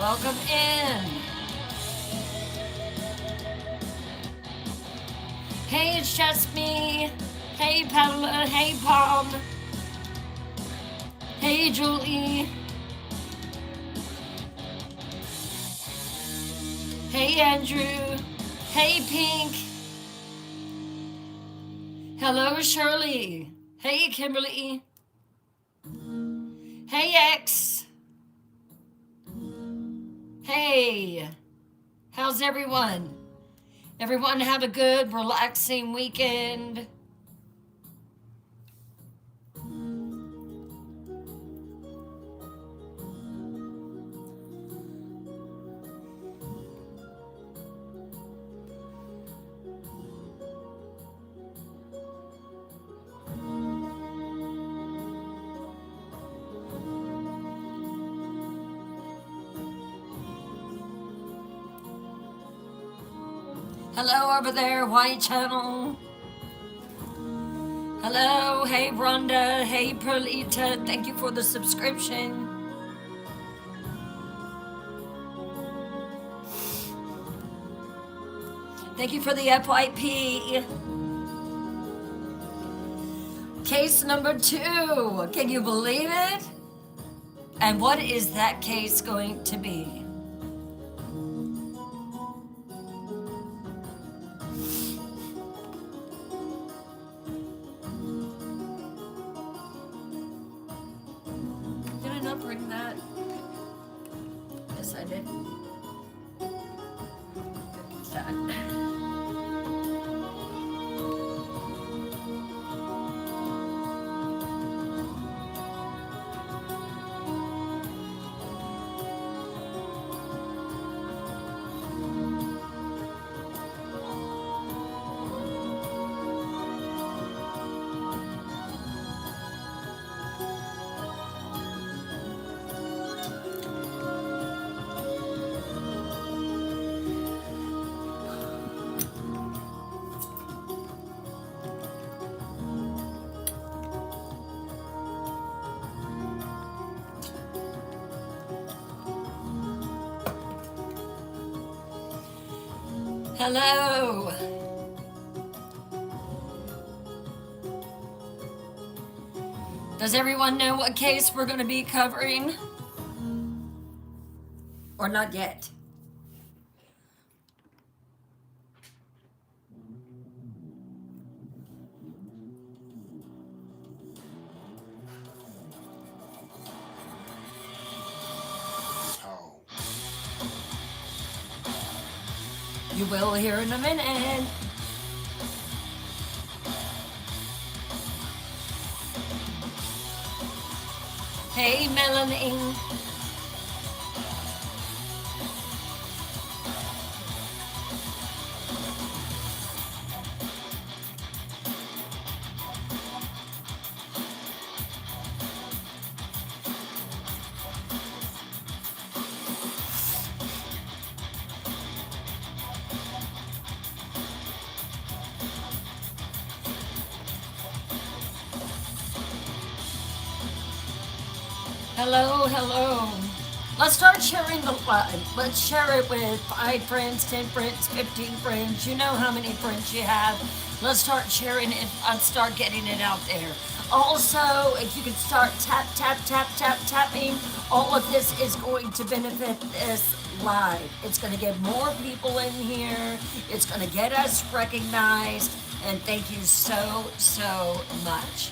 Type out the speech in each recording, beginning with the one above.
Welcome in. Hey, it's just me. Hey, Paula. Hey, Palm. Hey, Julie. Hey, Andrew. Hey, Pink. Hello, Shirley. Hey, Kimberly. Hey, X. Hey. How's everyone? Everyone have a good, relaxing weekend. Hello over there, White Channel. Hello, hey Rhonda, hey Perlita, thank you for the subscription. Thank you for the FYP. Case number 2, can you believe it? And what is that case going to be? Did I not bring that? Yes, I did. That. Hello. Does everyone know what case we're going to be covering? Or not yet? You will hear in a minute. Hey, Melanie. Hello, hello. Let's start sharing the live. Let's share it with 5 friends, 10 friends, 15 friends. You know how many friends you have. Let's start sharing it and start getting it out there. Also, if you could start tapping, all of this is going to benefit this live. It's going to get more people in here. It's going to get us recognized. And thank you so, so much.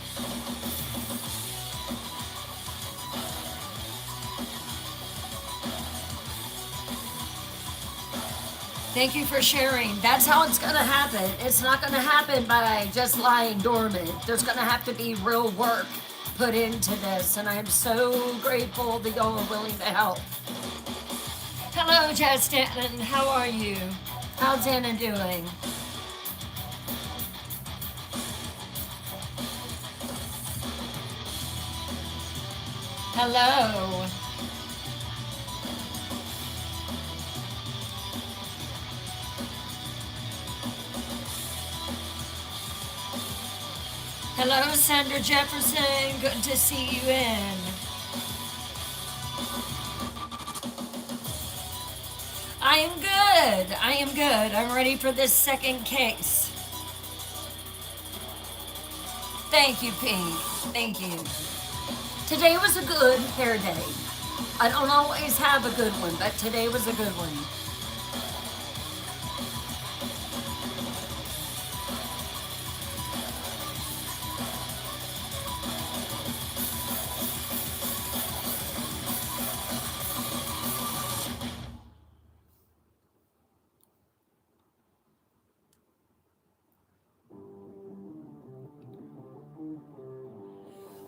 Thank you for sharing. That's how it's going to happen. It's not going to happen by just lying dormant. There's going to have to be real work put into this, and I'm so grateful that y'all are willing to help. Hello, Justin. How are you? How's Anna doing? Hello. Hello, Sandra Jefferson. Good to see you in. I am good. I am good. I'm ready for this second case. Thank you, Pink. Thank you. Today was a good hair day. I don't always have a good one, but today was a good one.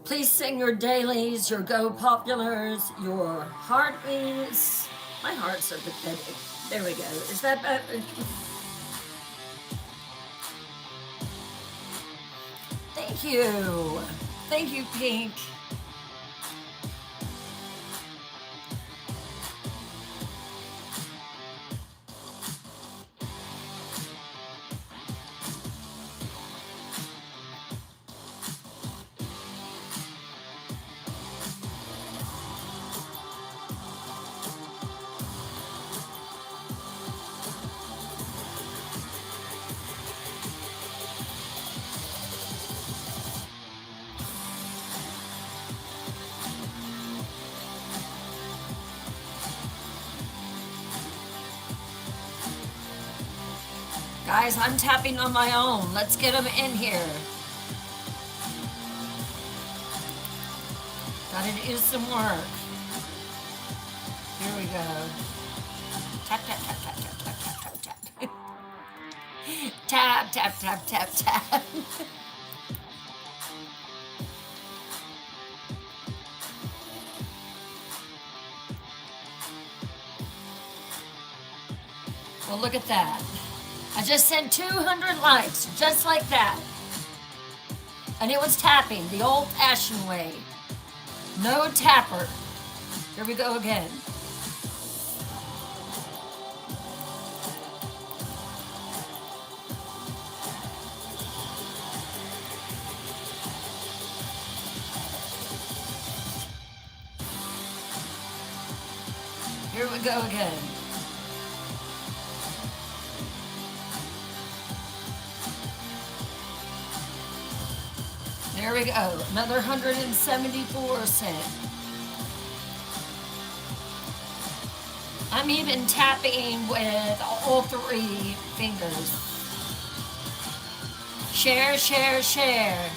Please sing your dailies, your go populars, your heartbeats. My heart's so pathetic. There we go. Is that better? Thank you. Thank you, Pink. Guys, I'm tapping on my own. Let's get them in here. Gotta do some work. Here we go. Tap, tap, tap, tap, tap, tap, tap, tap, tap. Tap, tap, tap, tap, tap. Well, look at that. I just sent 200 likes, just like that. And it was tapping, the old-fashioned way. No tapper. Here we go again. Here we go again. There we go, another 174 cents. I'm even tapping with all three fingers. Share, share, share.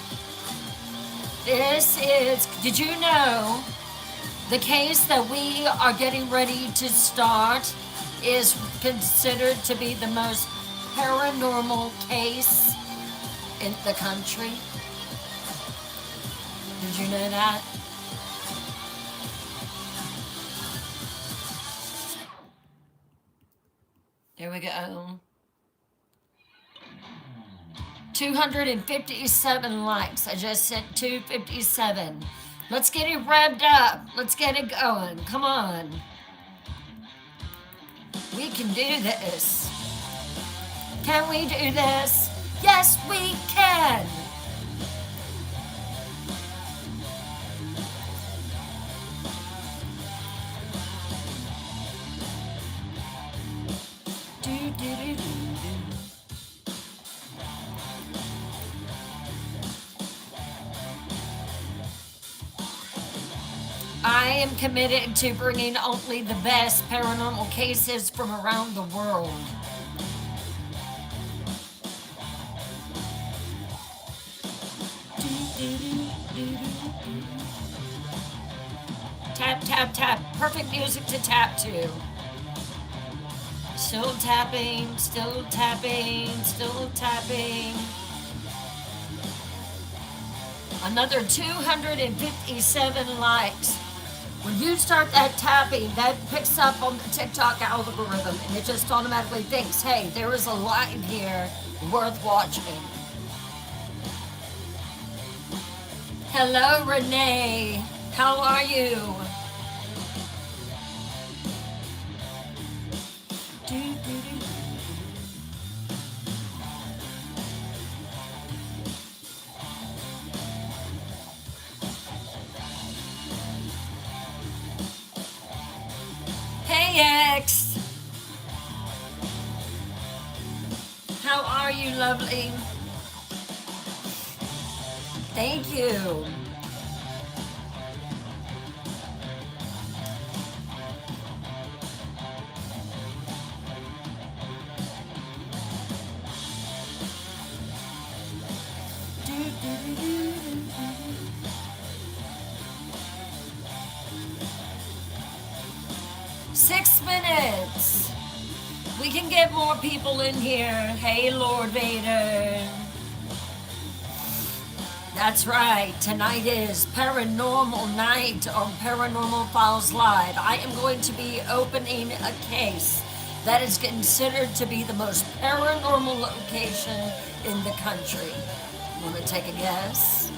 This is, did you know, the case that we are getting ready to start is considered to be the most paranormal case in the country? Did you know that? There we go. 257 likes. I just sent 257. Let's get it revved up. Let's get it going. Come on. We can do this. Can we do this? Yes, we can. I am committed to bringing only the best paranormal cases from around the world. Tap, tap, tap. Perfect music to tap to. Still tapping, still tapping, still tapping. Another 257 likes. When you start that tapping, that picks up on the TikTok algorithm and it just automatically thinks, hey, there is a live here worth watching. Hello, Renee. How are you? Hey, X. are you, lovely? Thank you. Do, do, do, do, do. 6 minutes. We can get more people in here. Hey, Lord Vader. That's right. Tonight is Paranormal Night on Paranormal Files Live. I am going to be opening a case that is considered to be the most paranormal location in the country. Want to take a guess?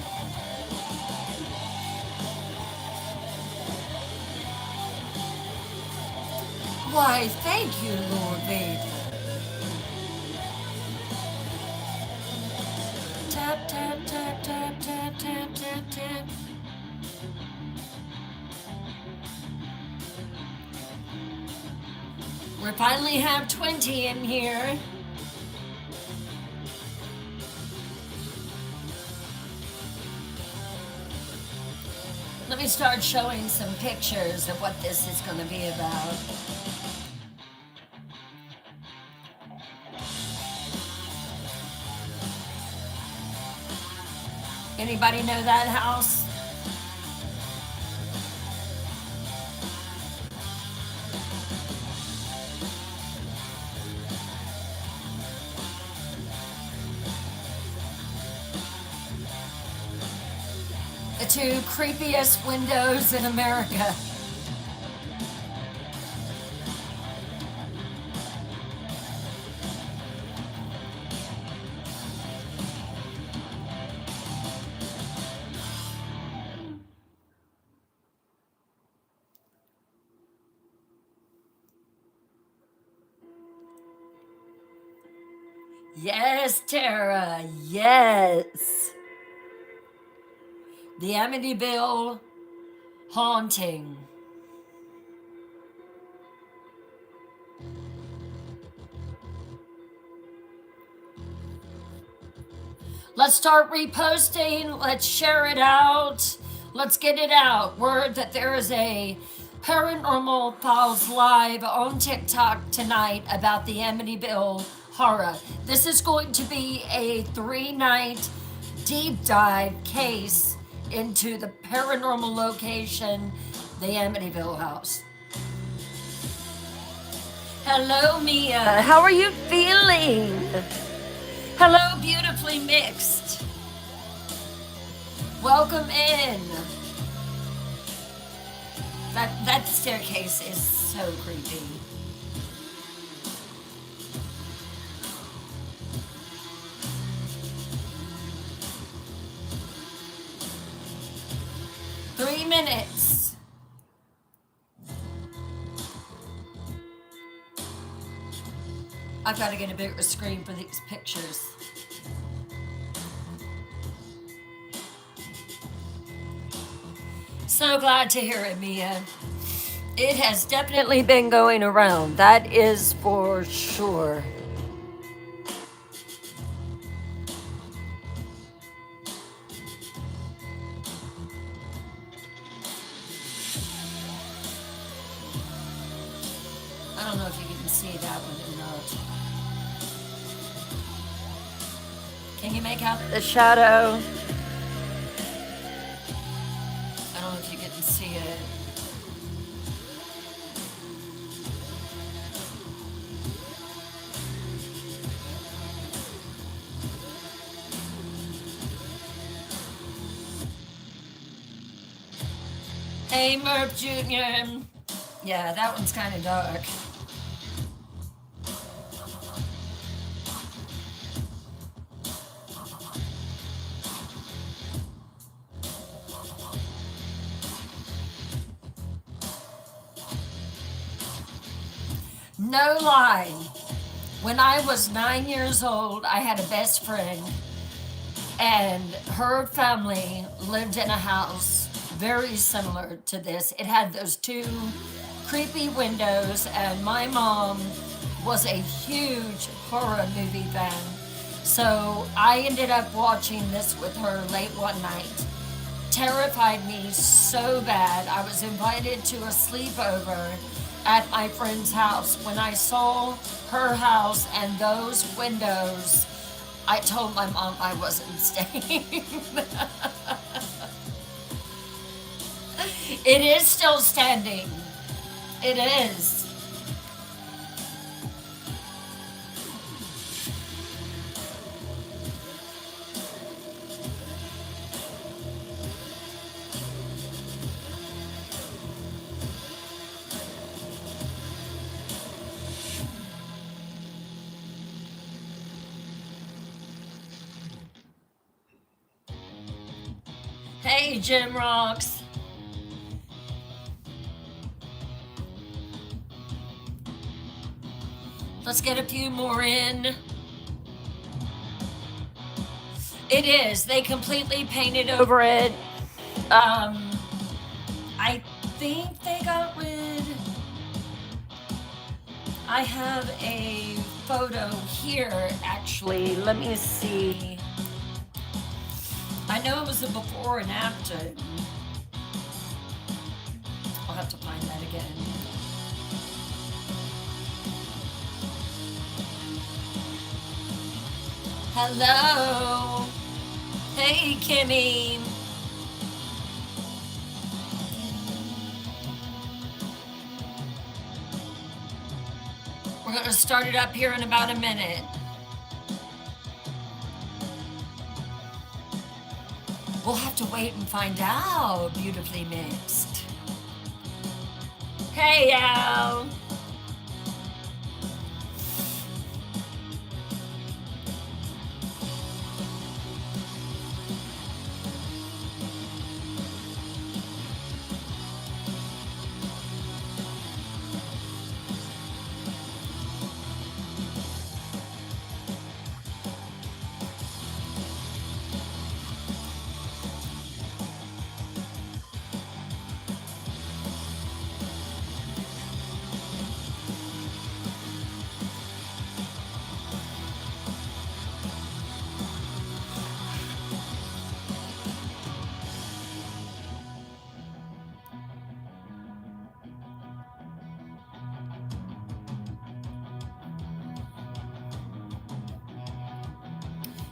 Why, thank you, Lord Vader. Tap, tap, tap, tap, tap, tap, tap, tap. We finally have 20 in here. Let me start showing some pictures of what this is going to be about. Anybody know that house? The two creepiest windows in America. Yes, Tara, yes. The Amityville haunting. Let's start reposting. Let's share it out. Let's get it out. Word that there is a Paranormal Files Live on TikTok tonight about the Amityville horror. This is going to be a 3-night deep dive case into the paranormal location, the Amityville house. Hello, Mia. How are you feeling? Hello, beautifully mixed. Welcome in. That staircase is so creepy. Three minutes. I've got to get a bigger screen for these pictures. So glad to hear it, Mia. It has definitely been going around. That is for sure. I don't know if you can see that one or not. Can you make out the shadow? I don't know if you can see it. Hey, Murph Jr. Yeah, that one's kind of dark. No lie. When I was 9 years old, I had a best friend, and her family lived in a house very similar to this. It had those two creepy windows, and my mom was a huge horror movie fan. So I ended up watching this with her late one night. Terrified me so bad. I was invited to a sleepover at my friend's house. When I saw her house and those windows, I told my mom I wasn't staying. It is still standing. It is. Hey, Jim Rocks. Let's get a few more in. It is. They completely painted over it. I think they got rid. I have a photo here, actually. Let me see. I know it was a before and after. I'll have to find that again. Hello. Hey, Kimmy. We're going to start it up here in about a minute. We'll have to wait and find out. Beautifully mixed. Hey, Al.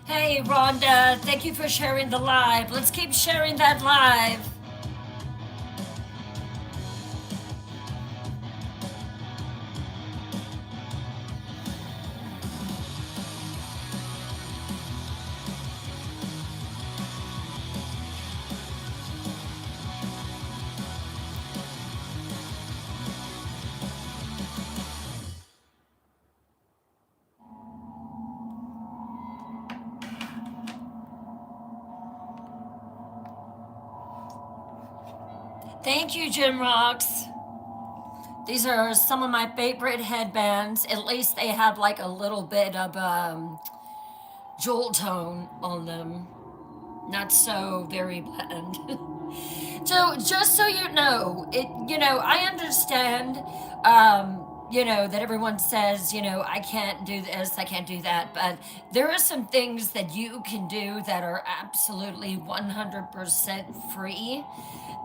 Hey, Rhonda, thank you for sharing the live. Let's keep sharing that live. Thank you, Jim Rocks. These are some of my favorite headbands. At least they have like a little bit of jewel tone on them. Not so very bland. So just so you know, I understand, that everyone says, I can't do this, I can't do that, but there are some things that you can do that are absolutely 100% free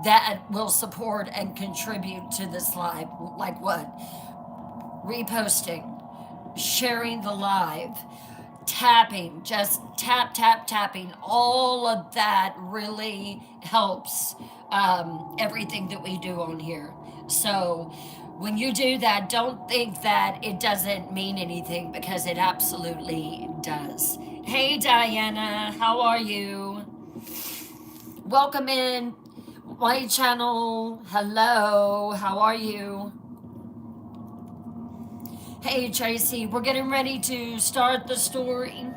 that will support and contribute to this live. Like what? Reposting, sharing the live, tapping, just tapping. All of that really helps everything that we do on here. So when you do that, don't think that it doesn't mean anything, because it absolutely does. Hey, Diana, how are you? Welcome in my channel. Hello, how are you? Hey, Tracy, we're getting ready to start the story.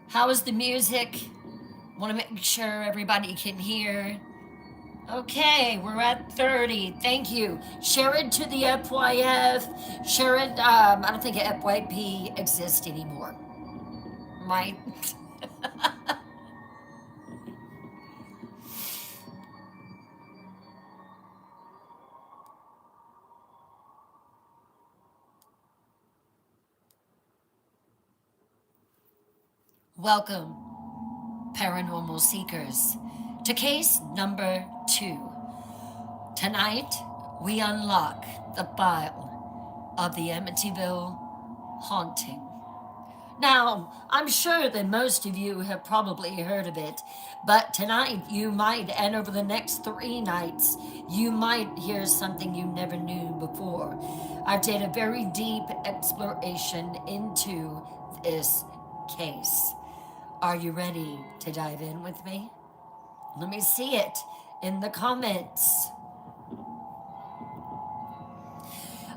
How is the music? Want to make sure everybody can hear. Okay, we're at 30. Thank you. Share it to the FYF. Share it. I don't think FYP exists anymore. Right? Welcome, paranormal seekers, to case number 2. Tonight, we unlock the file of the Amityville haunting. Now, I'm sure that most of you have probably heard of it, but tonight you might, and over the next 3 nights, you might hear something you never knew before. I've did a very deep exploration into this case. Are you ready to dive in with me? Let me see it in the comments.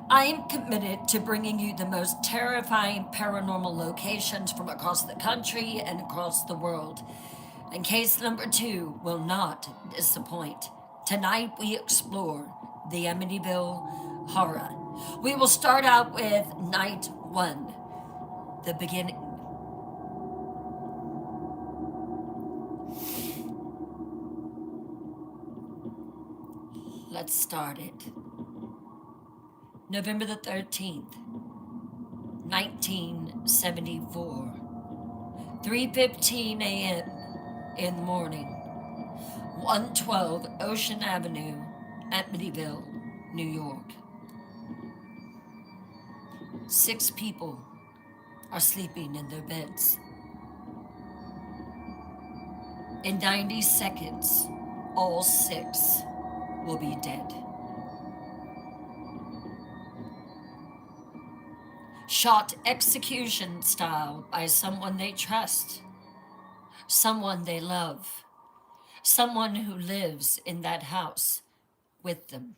I am committed to bringing you the most terrifying paranormal locations from across the country and across the world. And case number 2 will not disappoint. Tonight we explore the Amityville horror. We will start out with night 1, the beginning. Let's start it. November the 13th, 1974, 3:15 a.m. in the morning, 112 Ocean Avenue, Amityville, New York. 6 people are sleeping in their beds. In 90 seconds, all 6 will be dead. Shot execution style by someone they trust, someone they love, someone who lives in that house with them.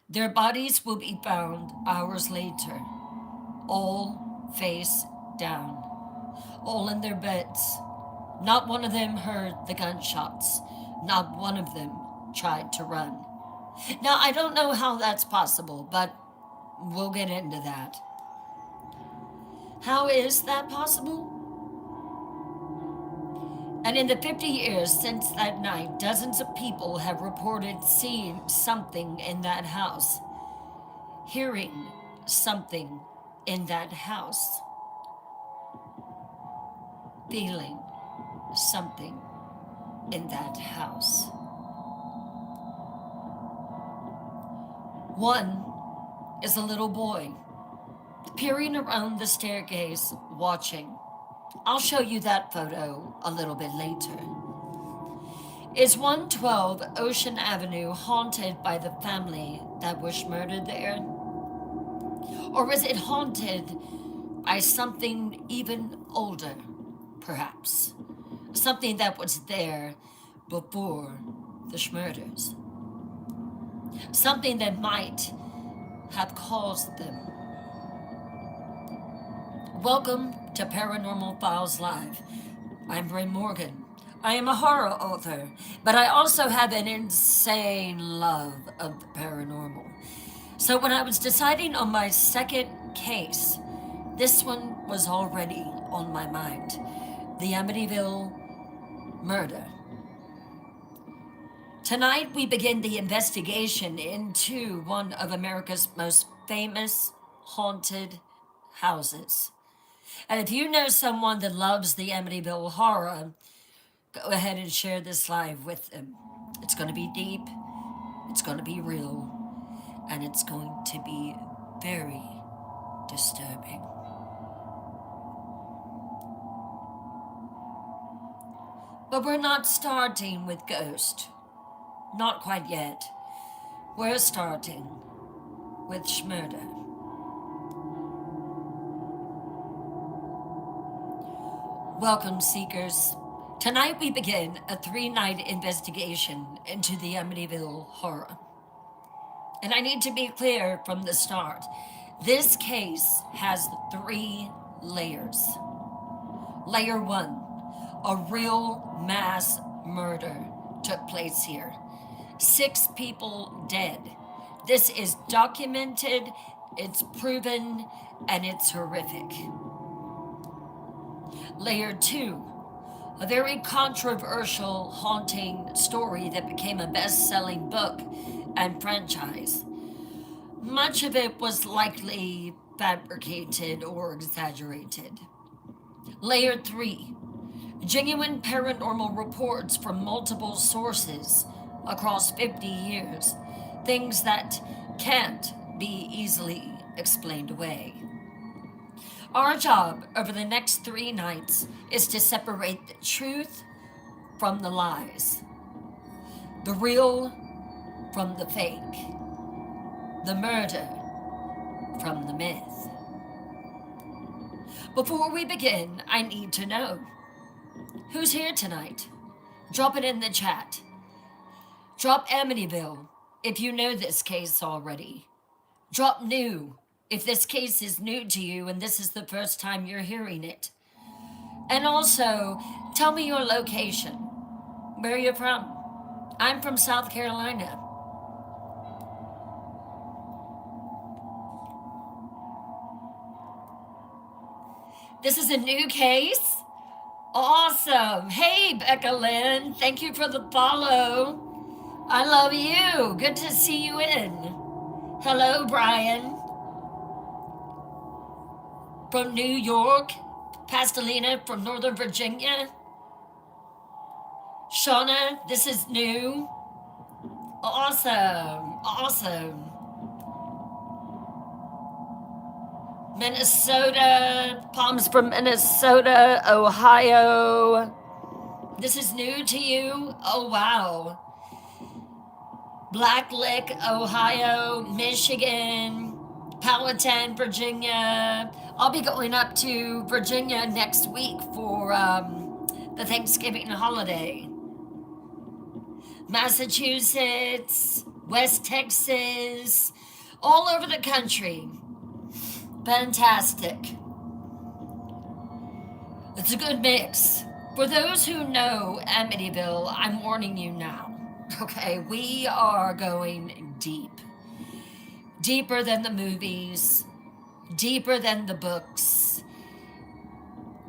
Their bodies will be found hours later, all face down, all in their beds. Not one of them heard the gunshots. Not one of them tried to run. Now, I don't know how that's possible, but we'll get into that. How is that possible? And in the 50 years since that night, dozens of people have reported seeing something in that house, hearing something in that house, feeling something in that house. One is a little boy peering around the staircase, watching. I'll show you that photo a little bit later. Is 112 Ocean Avenue haunted by the family that was murdered there? Or is it haunted by something even older, perhaps? Something that was there before the Schmurders. Something that might have caused them. Welcome to Paranormal Files Live. I'm Bryn Morgan. I am a horror author, but I also have an insane love of the paranormal. So when I was deciding on my second case, this one was already on my mind. The Amityville murder. Tonight we begin the investigation into one of America's most famous haunted houses. And if you know someone that loves the Amityville horror, go ahead and share this live with them. It's going to be deep, it's going to be real, and it's going to be very disturbing. But we're not starting with Ghost. Not quite yet. We're starting with Schmurder. Welcome, seekers. Tonight we begin a 3-night investigation into the Amityville horror. And I need to be clear from the start. This case has 3 layers. Layer 1, a real mass murder took place here. 6 people dead. This is documented, it's proven, and it's horrific. Layer 2, a very controversial haunting story that became a best-selling book and franchise. Much of it was likely fabricated or exaggerated. Layer 3. Genuine paranormal reports from multiple sources across 50 years. Things that can't be easily explained away. Our job over the next 3 nights is to separate the truth from the lies, the real from the fake, the murder from the myth. Before we begin, I need to know who's here tonight. Drop it in the chat. Drop Amityville if you know this case already. Drop new if this case is new to you and this is the first time you're hearing it. And also, tell me your location. Where are you from? I'm from South Carolina. This is a new case? Awesome. Hey, Becca Lynn. Thank you for the follow. I love you. Good to see you in. Hello, Brian. From New York. Pastelina from Northern Virginia. Shauna, this is new. Awesome. Awesome. Minnesota. Palms from Minnesota. Ohio. This is new to you? Oh, wow. Black Lick, Ohio, Michigan, Powhatan, Virginia. I'll be going up to Virginia next week for the Thanksgiving holiday. Massachusetts, West Texas, all over the country. Fantastic. It's a good mix. For those who know Amityville, I'm warning you now. Okay, we are going deep. Deeper than the movies, deeper than the books.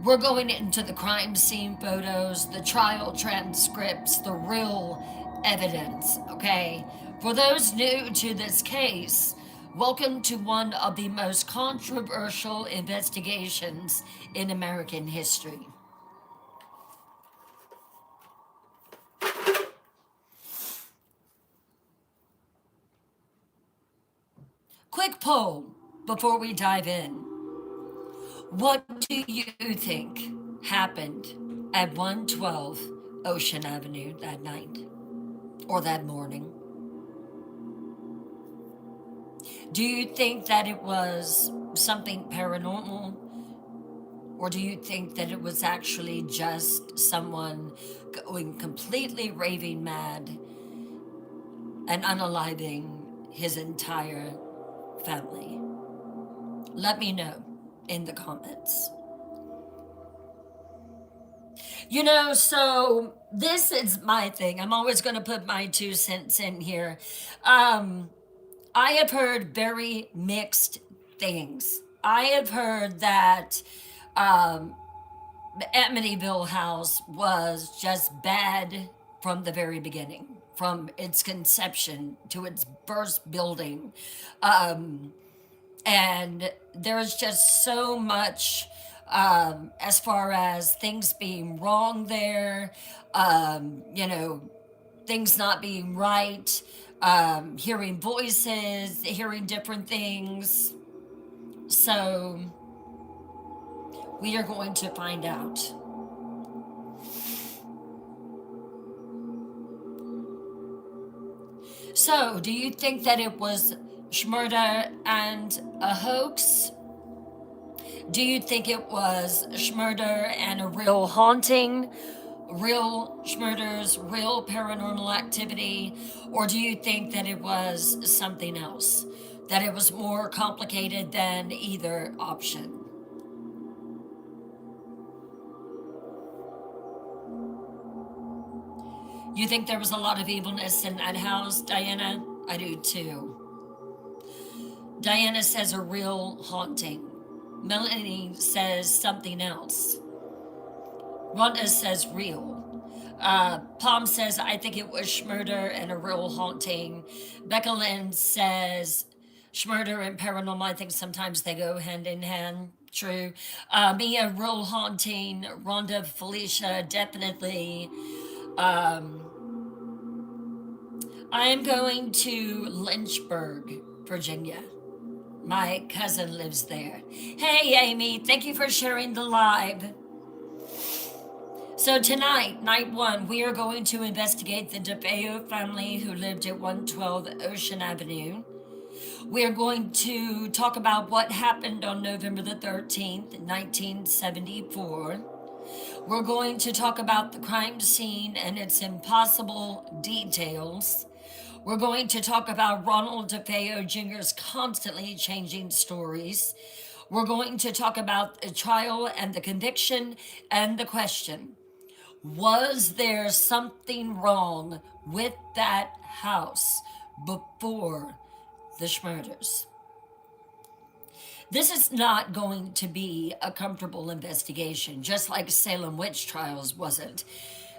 We're going into the crime scene photos, the trial transcripts, the real evidence, okay? For those new to this case, welcome to one of the most controversial investigations in American history. Quick poll before we dive in. What do you think happened at 112 Ocean Avenue that night or that morning? Do you think that it was something paranormal? Or do you think that it was actually just someone going completely raving mad and unaliving his entire family? Let me know in the comments. You know, so this is my thing. I'm always going to put my 2 cents in here. I have heard very mixed things. I have heard that the Amityville house was just bad from the very beginning, from its conception to its first building. And there's just so much as far as things being wrong there, you know, things not being right, hearing voices, hearing different things. So we are going to find out. So, do you think that it was Schmurder and a hoax? Do you think it was Schmurder and a real haunting? Real Schmurders, real paranormal activity? Or do you think that it was something else? That it was more complicated than either option? You think there was a lot of evilness in that house, Diana? I do too. Diana says a real haunting. Melanie says something else. Rhonda says real. Palm says, I think it was Schmurder and a real haunting. Becca Lynn says Schmurder and paranormal, I think sometimes they go hand in hand. True. Mia, real haunting. Rhonda, Felicia, definitely. Um, I am going to Lynchburg, Virginia. My cousin lives there. Hey, Amy, thank you for sharing the live. So, tonight, night one, we are going to investigate the DeFeo family who lived at 112 Ocean Avenue. We are going to talk about what happened on November the 13th, 1974. We're going to talk about the crime scene and its impossible details. We're going to talk about Ronald DeFeo Jr.'s constantly changing stories. We're going to talk about the trial and the conviction and the question: was there something wrong with that house before the murders? This is not going to be a comfortable investigation, just like Salem witch trials wasn't.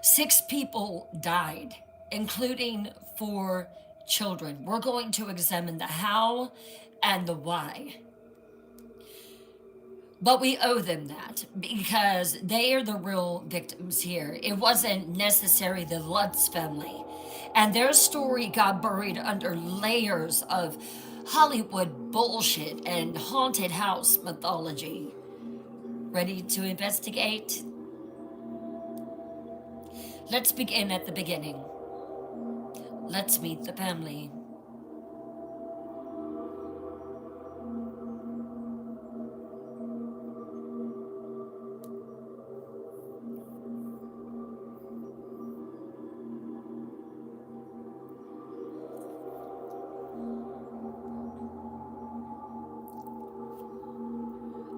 6 people died, including 4 children. We're going to examine the how and the why. But we owe them that because they are the real victims here. It wasn't necessarily the Lutz family. And their story got buried under layers of Hollywood bullshit and haunted house mythology. Ready to investigate? Let's begin at the beginning. Let's meet the family.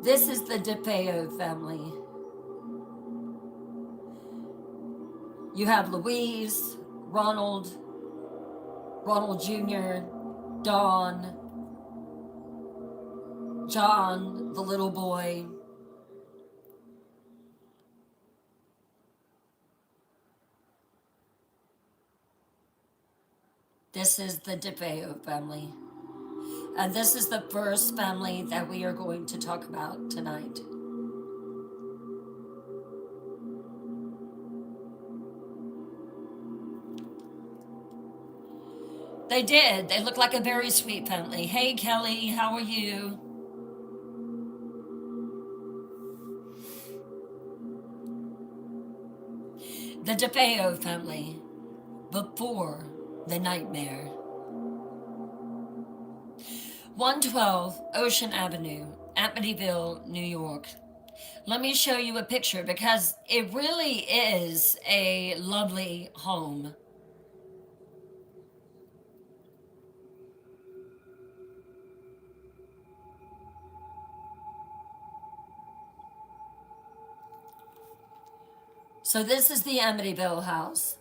This is the DeFeo family. You have Louise, Ronald Jr., Dawn, John, the little boy. This is the DeFeo family. And this is the first family that we are going to talk about tonight. They did. They look like a very sweet family. Hey, Kelly, how are you? The DeFeo family before the nightmare. 112 Ocean Avenue, Amityville, New York. Let me show you a picture because it really is a lovely home. So this is the Amityville house.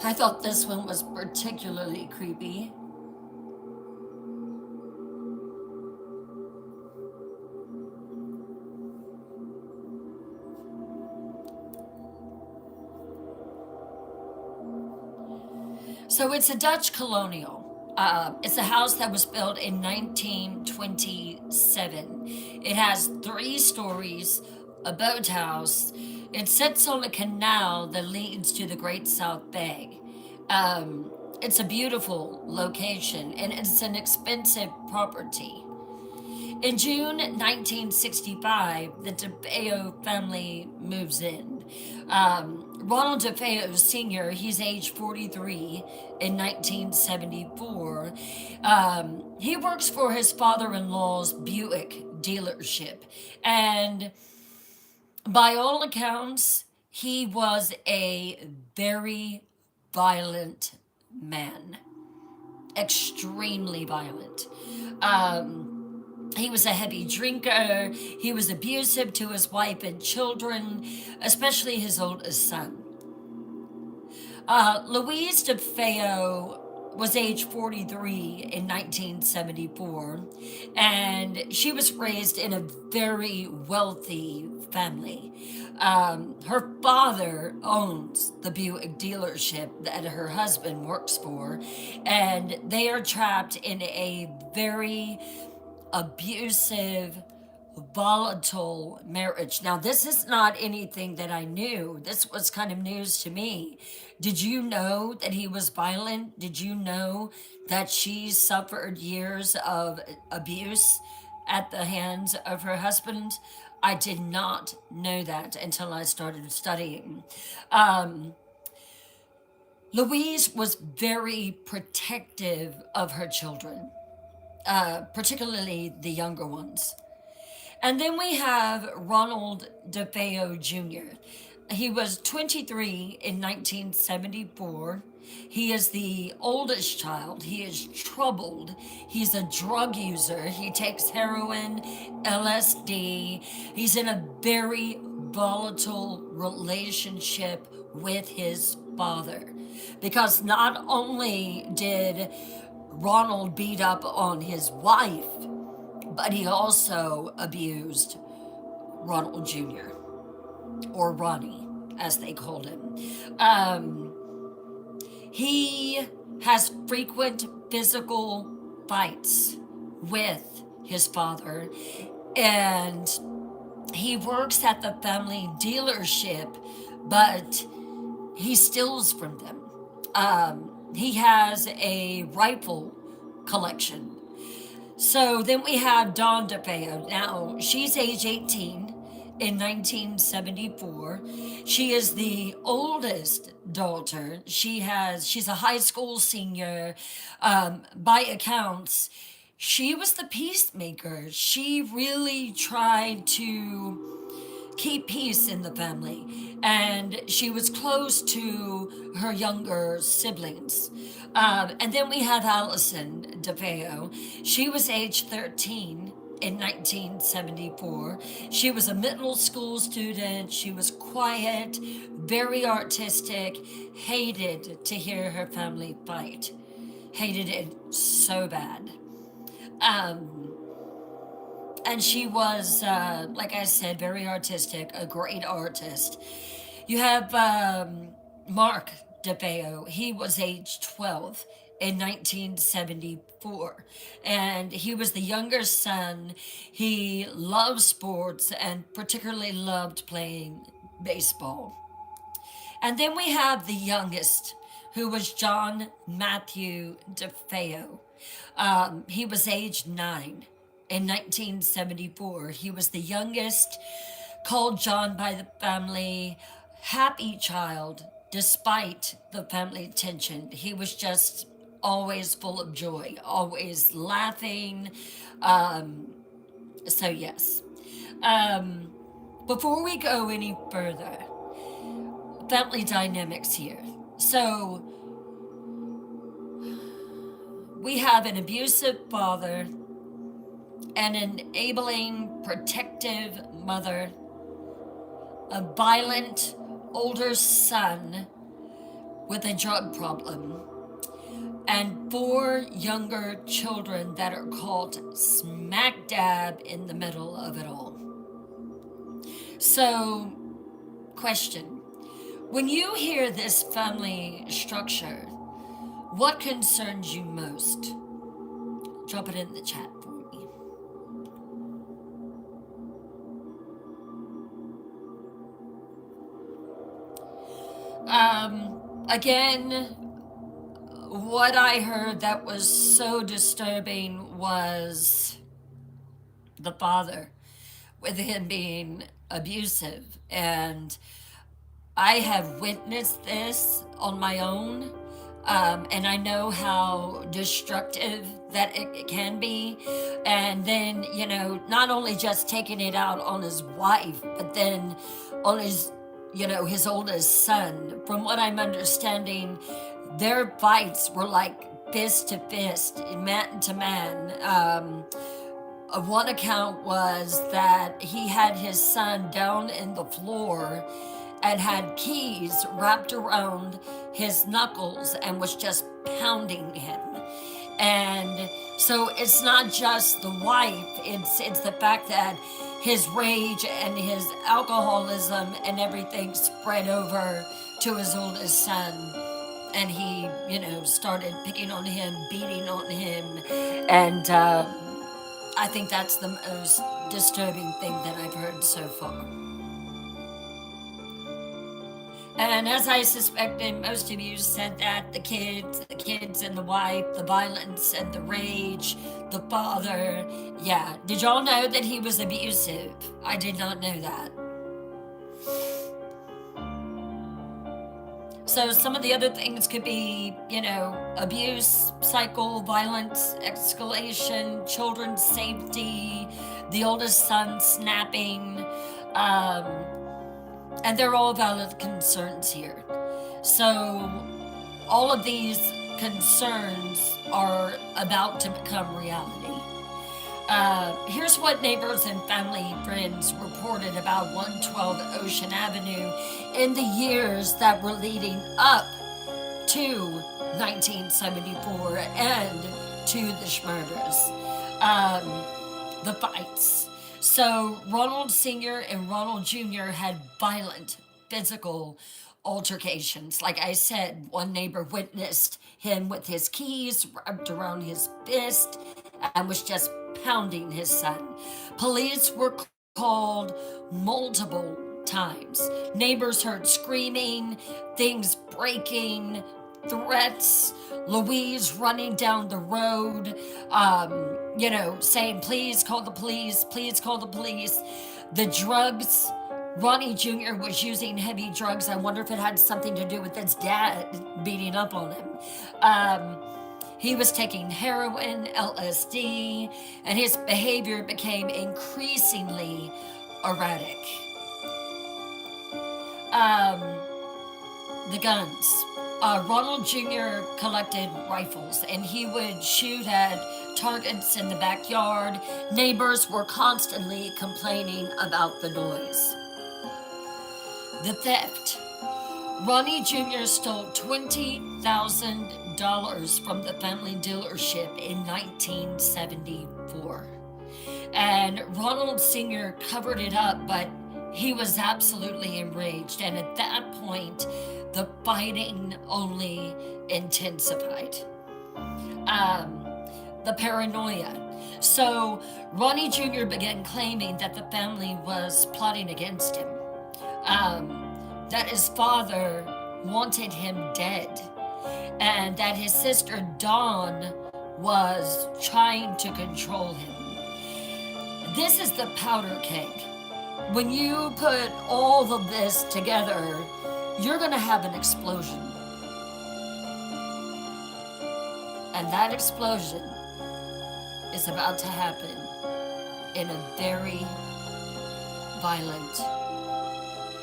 I thought this one was particularly creepy. So it's a Dutch colonial. It's a house that was built in 1927. It has 3 stories, a boathouse. It sits on a canal that leads to the Great South Bay. It's a beautiful location and it's an expensive property. In June 1965, the DeFeo family moves in. Ronald DeFeo Sr., he's age 43 in 1974. He works for his father-in-law's Buick dealership. And by all accounts, he was a very violent man. Extremely violent. He was a heavy drinker. He was abusive to his wife and children, especially his oldest son. Louise DeFeo was age 43 in 1974, and she was raised in a very wealthy family. Her father owns the Buick dealership that her husband works for, and they are trapped in a very abusive, volatile marriage. Now, this is not anything that I knew. This was kind of news to me. Did you know that he was violent? Did you know that she suffered years of abuse at the hands of her husband? I did not know that until I started studying. Um, Louise was very protective of her children, particularly the younger ones. And then we have Ronald DeFeo Jr. He was 23 in 1974. He is the oldest child. He is troubled. He's a drug user. He takes heroin, LSD. He's in a very volatile relationship with his father. Because not only did Ronald beat up on his wife, but he also abused Ronald Jr., or Ronnie, as they called him. He has frequent physical fights with his father, and he works at the family dealership, but he steals from them. He has a rifle collection. So then we have Dawn DeFeo. Now, she's age 18 in 1974. She is the oldest daughter. She's a high school senior. By accounts, she was the peacemaker. She really tried to keep peace in the family, and she was close to her younger siblings. And then we have Allison DeFeo. She was age 13 in 1974. She was a middle school student. She was quiet, very artistic, hated to hear her family fight. Hated it so bad. And she was, like I said, very artistic, a great artist. You have Mark DeFeo. He was age 12 in 1974, and he was the younger son. He loved sports and particularly loved playing baseball. And then we have the youngest, who was John Matthew DeFeo. He was age 9 in 1974. He was the youngest, called John by the family happy child, despite the family tension. He was just always full of joy, always laughing. So, yes. Before we go any further, family dynamics here. So, we have an abusive father, an enabling, protective mother, a violent older son with a drug problem, and 4 younger children that are caught smack dab in the middle of it all. So, question. When you hear this family structure, what concerns you most? Drop it in the chat for me. Again, what I heard that was so disturbing was the father, with him being abusive. And I have witnessed this on my own, and I know how destructive that it can be. And then, not only just taking it out on his wife, but then on his oldest son. From what I'm understanding, their fights were like fist to fist, man to man. One account was that he had his son down in the floor, and had keys wrapped around his knuckles and was just pounding him. And so it's not just the wife, it's the fact that his rage and his alcoholism and everything spread over to his oldest son. And he, started picking on him, beating on him. And I think that's the most disturbing thing that I've heard so far. And as I suspected, most of you said that the kids and the wife, the violence and the rage, the father. Yeah. Did y'all know that he was abusive? I did not know that. So some of the other things could be, abuse, cycle, violence, escalation, children's safety, the oldest son snapping, and they're all valid concerns here. So all of these concerns are about to become reality. Here's what neighbors and family friends reported about 112 Ocean Avenue in the years that were leading up to 1974 and to the murders, the fights. So Ronald Sr. and Ronald Jr. had violent physical altercations. Like I said, one neighbor witnessed him with his keys wrapped around his fist and was just pounding his son. Police were called multiple times. Neighbors heard screaming, things breaking, threats, Louise running down the road, saying, please call the police, please call the police. The drugs, Ronnie Jr. was using heavy drugs. I wonder if it had something to do with his dad beating up on him. He was taking heroin, LSD, and his behavior became increasingly erratic. The guns. Ronald Jr. collected rifles, and he would shoot at targets in the backyard. Neighbors were constantly complaining about the noise. The theft. Ronnie Jr. stole $20,000 from the family dealership in 1974. And Ronald Sr. covered it up, but he was absolutely enraged. And at that point, the fighting only intensified. The paranoia. So Ronnie Jr. began claiming that the family was plotting against him. That his father wanted him dead, and that his sister Dawn was trying to control him. This is the powder keg. When you put all of this together, you're going to have an explosion. And that explosion is about to happen in a very violent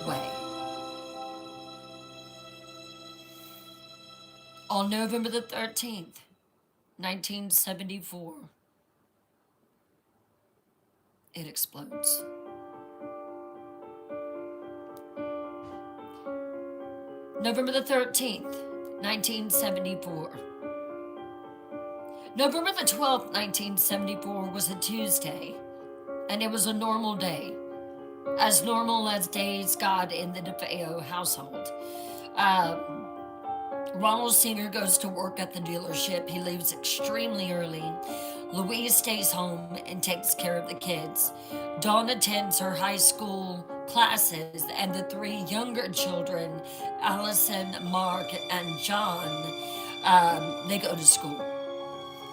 way. On November the 13th, 1974, it explodes. November the 13th, 1974. November the 12th, 1974 was a Tuesday, and it was a normal day, as normal as days got in the DeFeo household. Ronald Sr. goes to work at the dealership. He leaves extremely early. Louise stays home and takes care of the kids. Dawn attends her high school classes, and the three younger children, Allison, Mark, and John, they go to school.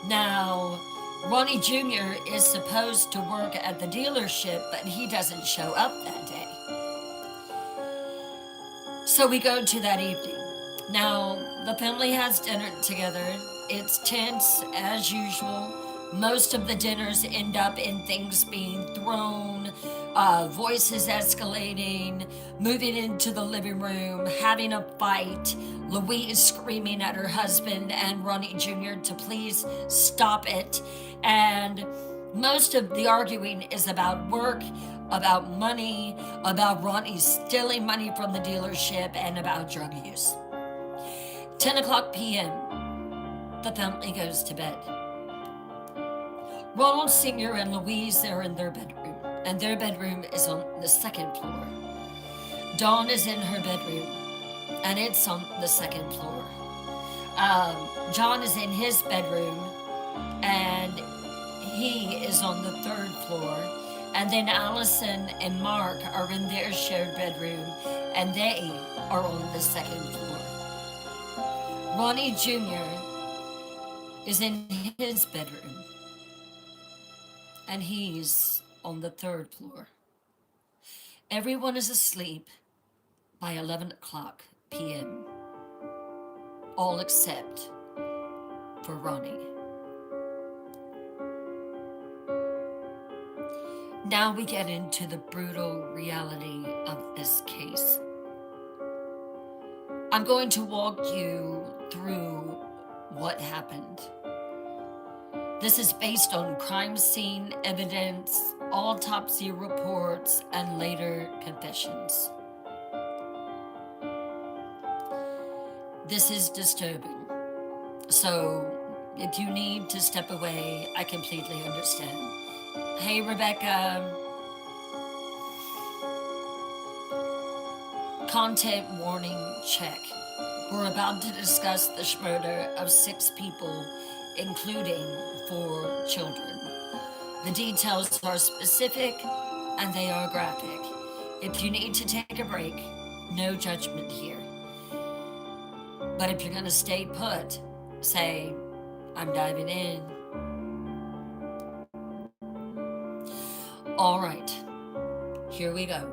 Now, Ronnie Jr. is supposed to work at the dealership, but he doesn't show up that day. So we go to that evening. Now, the family has dinner together. It's tense as usual. Most of the dinners end up in things being thrown, voices escalating, moving into the living room, having a fight, Louise screaming at her husband and Ronnie Jr. to please stop it. And most of the arguing is about work. about money, about Ronnie stealing money from the dealership, and about drug use. 10 o'clock p.m., the family goes to bed. Ronald Sr. and Louise are in their bedroom, and their bedroom is on the second floor. Dawn is in her bedroom, and it's on the second floor. John is in his bedroom, and he is on the third floor. And then Allison and Mark are in their shared bedroom, and they are on the second floor. Ronnie Jr. is in his bedroom, and he's on the third floor. Everyone is asleep by 11 o'clock p.m., all except for Ronnie. Now we get into the brutal reality of this case. I'm going to walk you through what happened. This is based on crime scene evidence, autopsy reports, and later confessions. This is disturbing. So if you need to step away, I completely understand. Hey, Rebecca. Content warning check. We're about to discuss the murder of 6 people, including 4 children. The details are specific and they are graphic. If you need to take a break, no judgment here. But if you're going to stay put, say, I'm diving in. All right, here we go.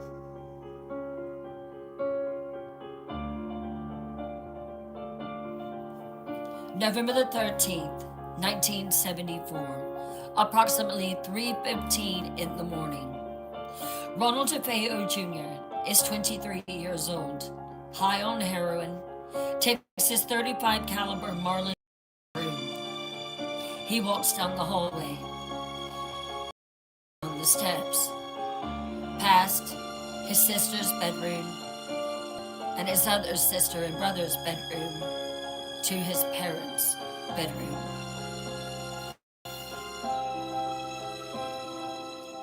November the 13th, 1974, approximately 3:15 in the morning. Ronald DeFeo Jr. is 23 years old, high on heroin, takes his .35 caliber Marlin room. He walks down the hallway, on the steps, past his sister's bedroom and his other sister and brother's bedroom to his parents' bedroom.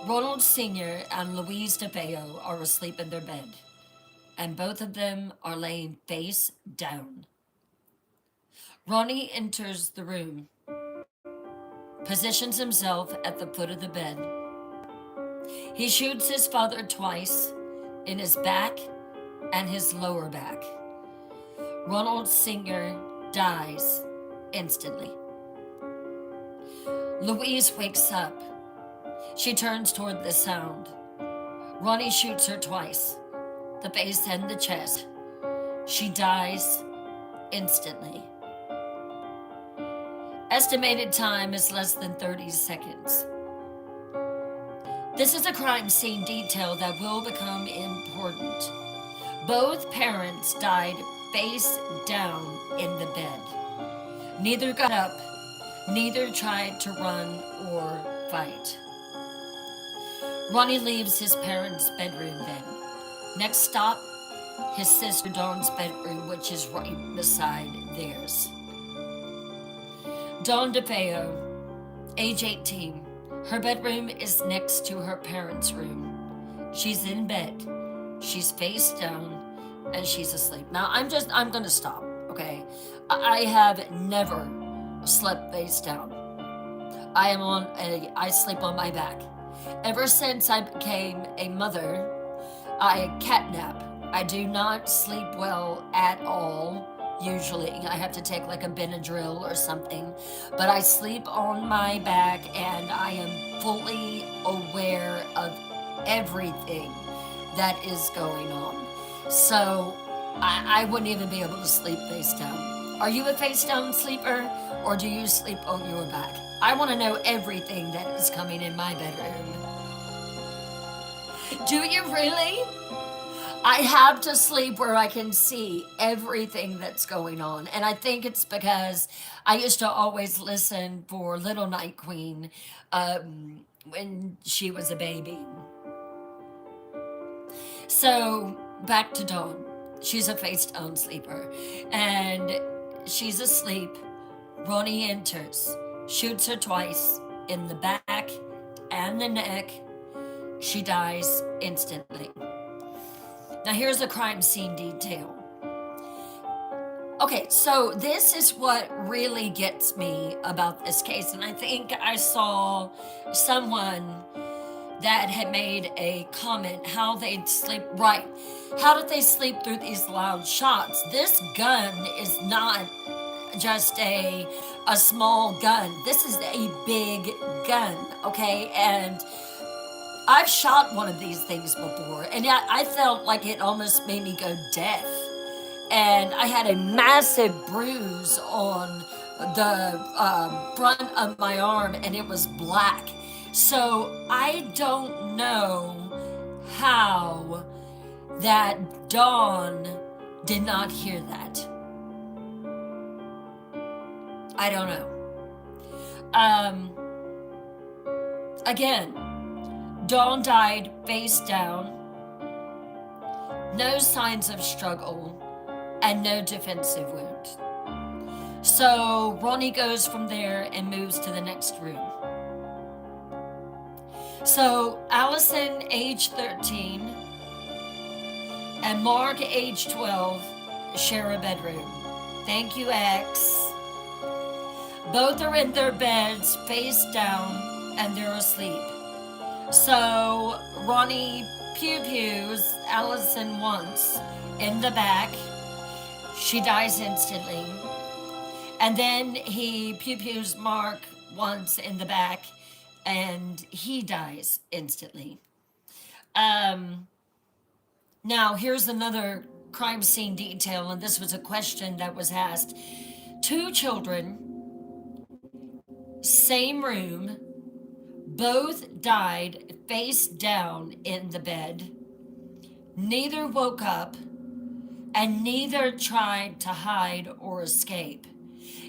Ronald Sr. and Louise DeFeo are asleep in their bed, and both of them are laying face down. Ronnie enters the room, positions himself at the foot of the bed. He shoots his father twice in his back and his lower back. Ronald Sr. dies instantly. Louise wakes up. She turns toward the sound. Ronnie shoots her twice, the face and the chest. She dies instantly. Estimated time is less than 30 seconds. This is a crime scene detail that will become important. Both parents died face down in the bed. Neither got up, neither tried to run or fight. Ronnie leaves his parents' bedroom then. Next stop, his sister Dawn's bedroom, which is right beside theirs. Dawn DeFeo, age 18. Her bedroom is next to her parents' room. She's in bed. She's face down and she's asleep. Now I'm gonna stop, okay? I have never slept face down. I sleep on my back. Ever since I became a mother, I catnap. I do not sleep well at all. Usually I have to take like a Benadryl or something, but I sleep on my back and I am fully aware of everything that is going on. So I wouldn't even be able to sleep face down. Are you a face down sleeper or do you sleep on your back? I want to know everything that is coming in my bedroom. Do you really? I have to sleep where I can see everything that's going on. And I think it's because I used to always listen for Little Night Queen when she was a baby. So back to Dawn. She's a face down sleeper, and she's asleep. Ronnie enters, shoots her twice in the back and the neck. She dies instantly. Now, here's a crime scene detail. Okay, so this is what really gets me about this case, and I think I saw someone that had made a comment how they'd sleep. Right, how did they sleep through these loud shots? This gun is not just a small gun. This is a big gun, okay? And I've shot one of these things before, and I felt like it almost made me go deaf. And I had a massive bruise on the front of my arm, and it was black. So I don't know how that Dawn did not hear that. I don't know. Again, Dawn died face down, no signs of struggle, and no defensive wounds. So Ronnie goes from there and moves to the next room. So Allison, age 13, and Mark, age 12, share a bedroom. Thank you, X. Both are in their beds, face down, and they're asleep. So Ronnie pew-pews Allison once in the back. She dies instantly. And then he pew-pews Mark once in the back, and he dies instantly. Now, here's another crime scene detail, and this was a question that was asked. 2 children, same room, both died face down in the bed. Neither woke up, and neither tried to hide or escape.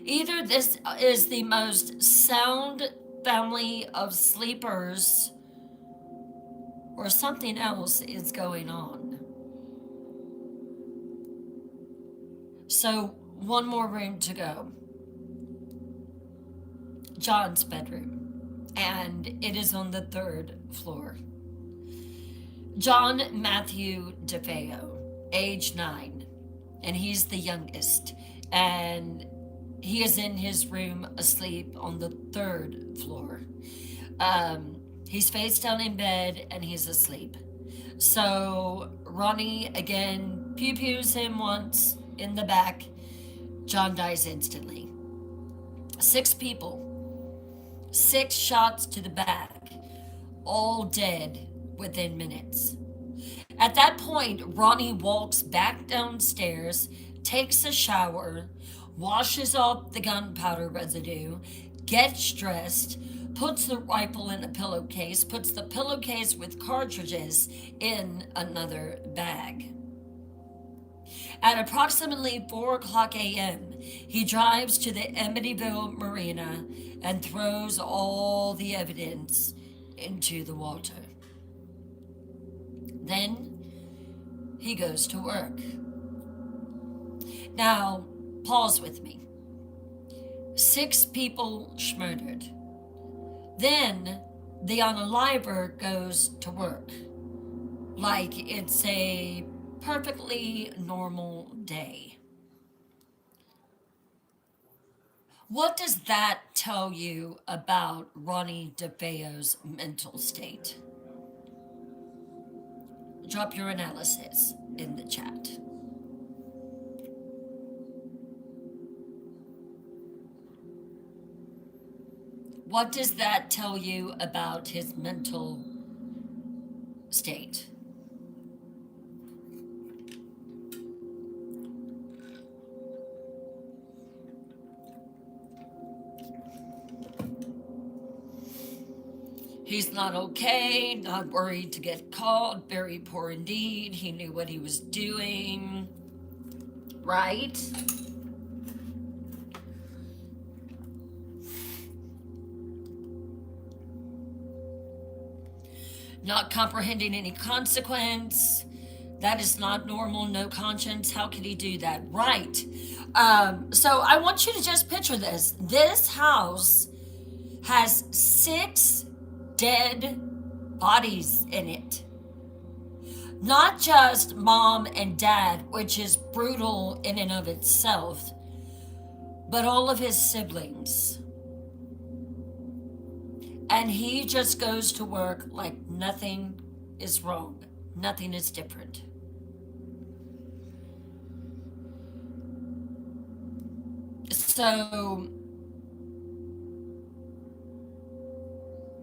Either this is the most sound family of sleepers, or something else is going on. So, one more room to go. John's bedroom, and it is on the 3rd floor. John Matthew DeFeo, age 9, and he's the youngest, and he is in his room asleep on the 3rd floor. He's face down in bed and he's asleep. So Ronnie again pew-pews him once in the back. John dies instantly. 6 people, 6 shots to the back, all dead within minutes. At that point, Ronnie walks back downstairs, takes a shower, washes off the gunpowder residue, gets dressed, puts the rifle in a pillowcase, puts the pillowcase with cartridges in another bag. At approximately 4 o'clock a.m., he drives to the Amityville marina and throws all the evidence into the water. Then he goes to work. Now, pause with me. 6 people murdered. Then the unaliver goes to work like it's a perfectly normal day. What does that tell you about Ronnie DeFeo's mental state? Drop your analysis in the chat. What does that tell you about his mental state? He's not okay, not worried to get caught, very poor indeed. He knew what he was doing, right? not comprehending any consequence. That is not normal, no conscience. How could he do that? Right. So I want you to just picture this. This house has 6 dead bodies in it. Not just mom and dad, which is brutal in and of itself, but all of his siblings. And he just goes to work like nothing is wrong, nothing is different. So,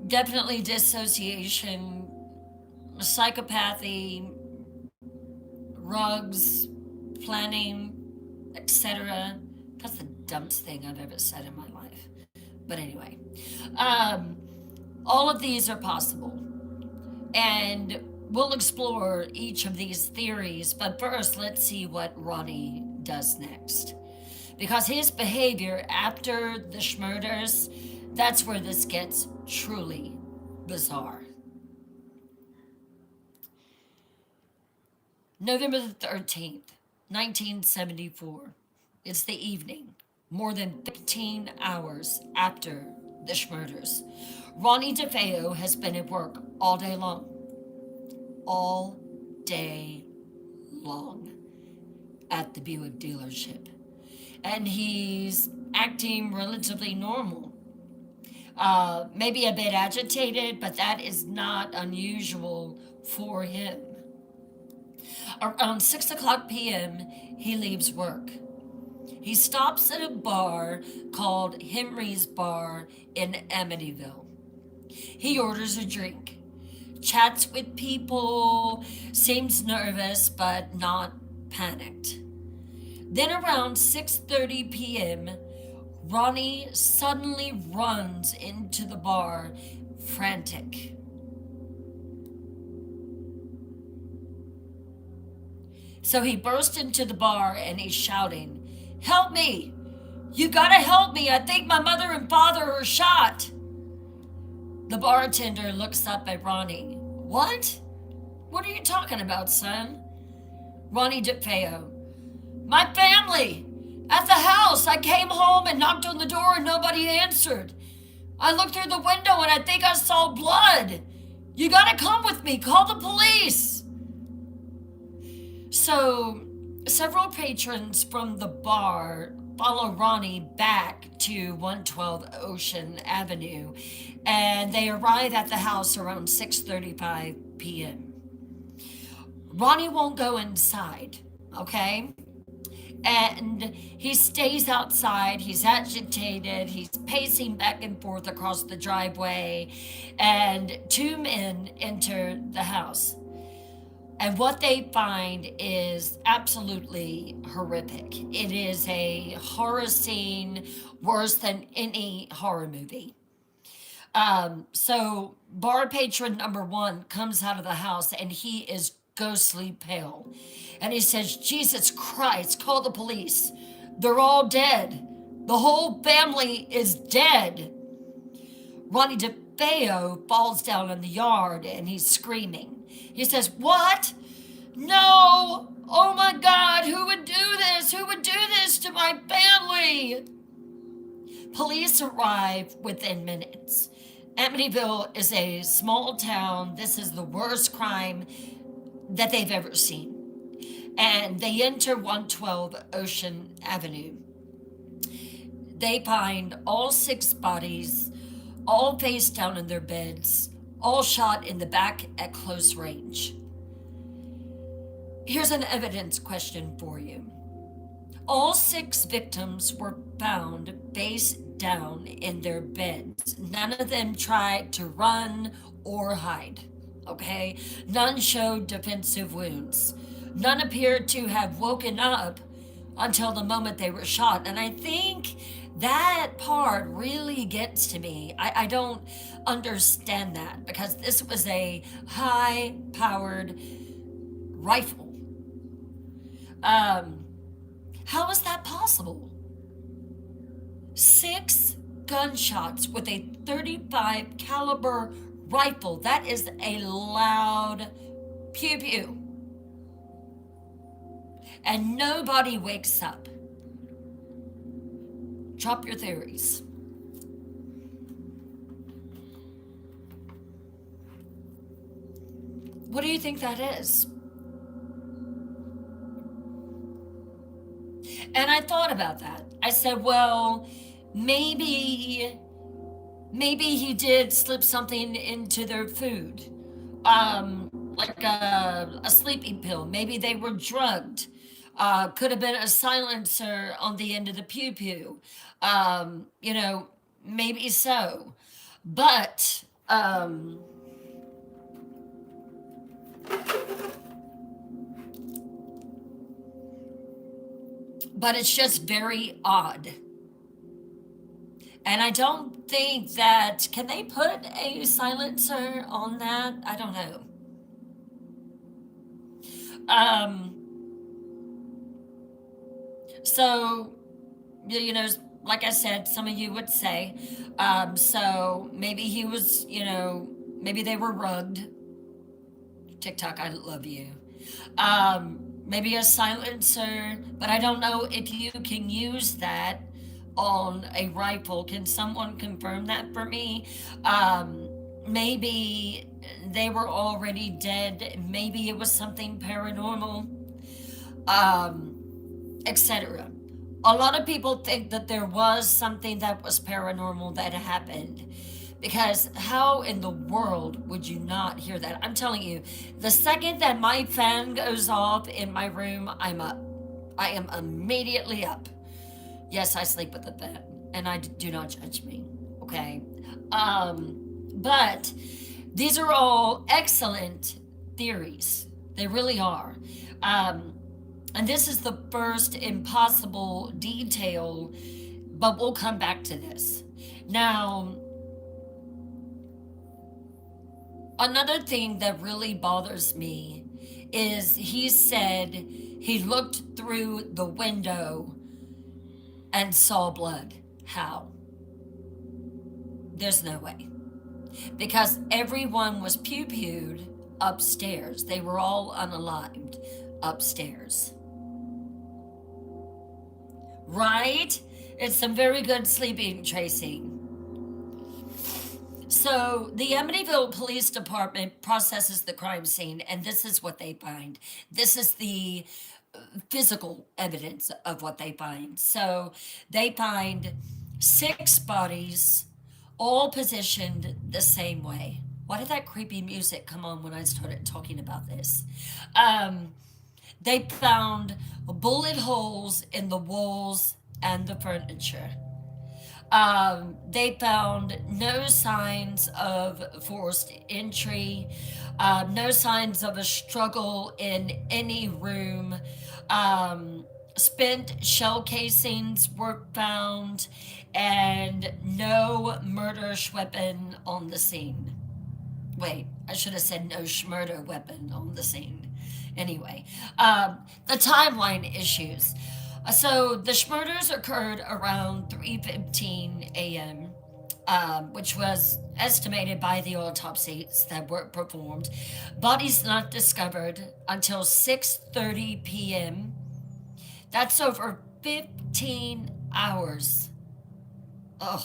definitely dissociation, psychopathy, rugs, planning, etc. That's the dumbest thing I've ever said in my life. But anyway, all of these are possible. And we'll explore each of these theories. But first, let's see what Ronnie does next. Because his behavior after the schmurders, that's where this gets truly bizarre. November the 13th, 1974. It's the evening, more than 15 hours after the schmurders. Ronnie DeFeo has been at work all day long. All day long at the Buick dealership. And he's acting relatively normal. Maybe a bit agitated, but that is not unusual for him. Around 6 o'clock p.m., he leaves work. He stops at a bar called Henry's Bar in Amityville. He orders a drink, chats with people, seems nervous but not panicked. Then around 6:30 p.m., Ronnie suddenly runs into the bar, frantic. So he bursts into the bar and he's shouting, "Help me! You gotta help me! I think my mother and father are shot!" The bartender looks up at Ronnie. "What? What are you talking about, son?" Ronnie DeFeo. "My family! At the house! I came home and knocked on the door and nobody answered. I looked through the window and I think I saw blood. You gotta come with me! Call the police!" So, several patrons from the bar follow Ronnie back to 112 Ocean Avenue, and they arrive at the house around 6:35 p.m. Ronnie won't go inside, okay? And he stays outside. He's agitated. He's pacing back and forth across the driveway, and 2 men enter the house. And what they find is absolutely horrific. It is a horror scene worse than any horror movie. So bar patron number 1 comes out of the house and he is ghostly pale. And he says, "Jesus Christ, call the police. They're all dead. The whole family is dead." Ronnie DeFeo falls down in the yard and he's screaming. He says, "What? No! Oh my God, who would do this? Who would do this to my family?" Police arrive within minutes. Amityville is a small town. This is the worst crime that they've ever seen. And they enter 112 Ocean Avenue. They find all 6 bodies, all face down in their beds, all shot in the back at close range. Here's an evidence question for you. All 6 victims were found face down in their beds. None of them tried to run or hide, okay? None showed defensive wounds. None appeared to have woken up until the moment they were shot. And I think that part really gets to me. I don't understand that because this was a high-powered rifle. How is that possible? 6 gunshots with a .35 caliber rifle. That is a loud pew pew. And nobody wakes up. Drop your theories. What do you think that is? And I thought about that. I said, well, maybe he did slip something into their food. Like a sleeping pill. Maybe they were drugged. Could have been a silencer on the end of the pew pew. You know, maybe so. But it's just very odd. And I don't think that, can they put a silencer on that? I don't know. Um, so, you know, like I said, some of you would say, so maybe he was, you know, maybe they were rugged. TikTok, I love you. Maybe a silencer, but I don't know if you can use that on a rifle. Can someone confirm that for me? Maybe they were already dead. Maybe it was something paranormal, etc. A lot of people think that there was something that was paranormal that happened. Because how in the world would you not hear that? I'm telling you, the second that my fan goes off in my room, I'm up. I am immediately up. Yes, I sleep with the fan, and I do not judge me, okay? But these are all excellent theories. They really are. And this is the first impossible detail, but we'll come back to this. Now, another thing that really bothers me is he said he looked through the window and saw blood. How? There's no way. Because everyone was pew-pewed upstairs. They were all unalived upstairs. Right? It's some very good sleeping tracing. So the Amityville Police Department processes the crime scene, and this is what they find. This is the physical evidence of what they find. So they find 6 bodies, all positioned the same way. Why did that creepy music come on when I started talking about this? They found bullet holes in the walls and the furniture. They found no signs of forced entry, no signs of a struggle in any room. Spent shell casings were found, and no murderous weapon on the scene. Wait, I should have said no schmurder weapon on the scene. Anyway, the timeline issues. So the murders occurred around 3:15 a.m., which was estimated by the autopsies that were performed. Bodies not discovered until 6:30 p.m. That's over 15 hours. Ugh.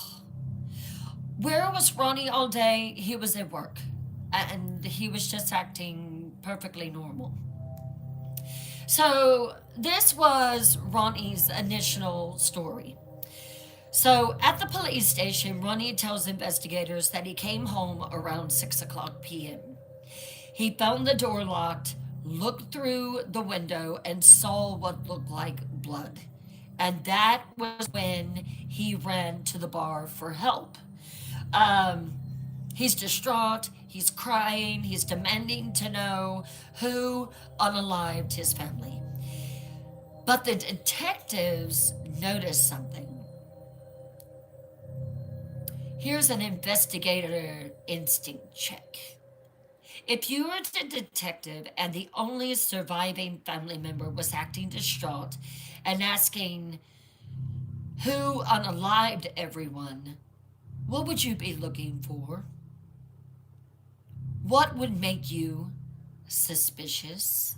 Where was Ronnie all day? He was at work, and he was just acting perfectly normal. So this was Ronnie's initial story. So at the police station, Ronnie tells investigators that he came home around 6 o'clock p.m. He found the door locked, looked through the window, and saw what looked like blood. And that was when he ran to the bar for help. He's distraught, he's crying, he's demanding to know who unalived his family. But the detectives noticed something. Here's an investigator instinct check. If you were the detective and the only surviving family member was acting distraught and asking who unalived everyone, what would you be looking for? What would make you suspicious?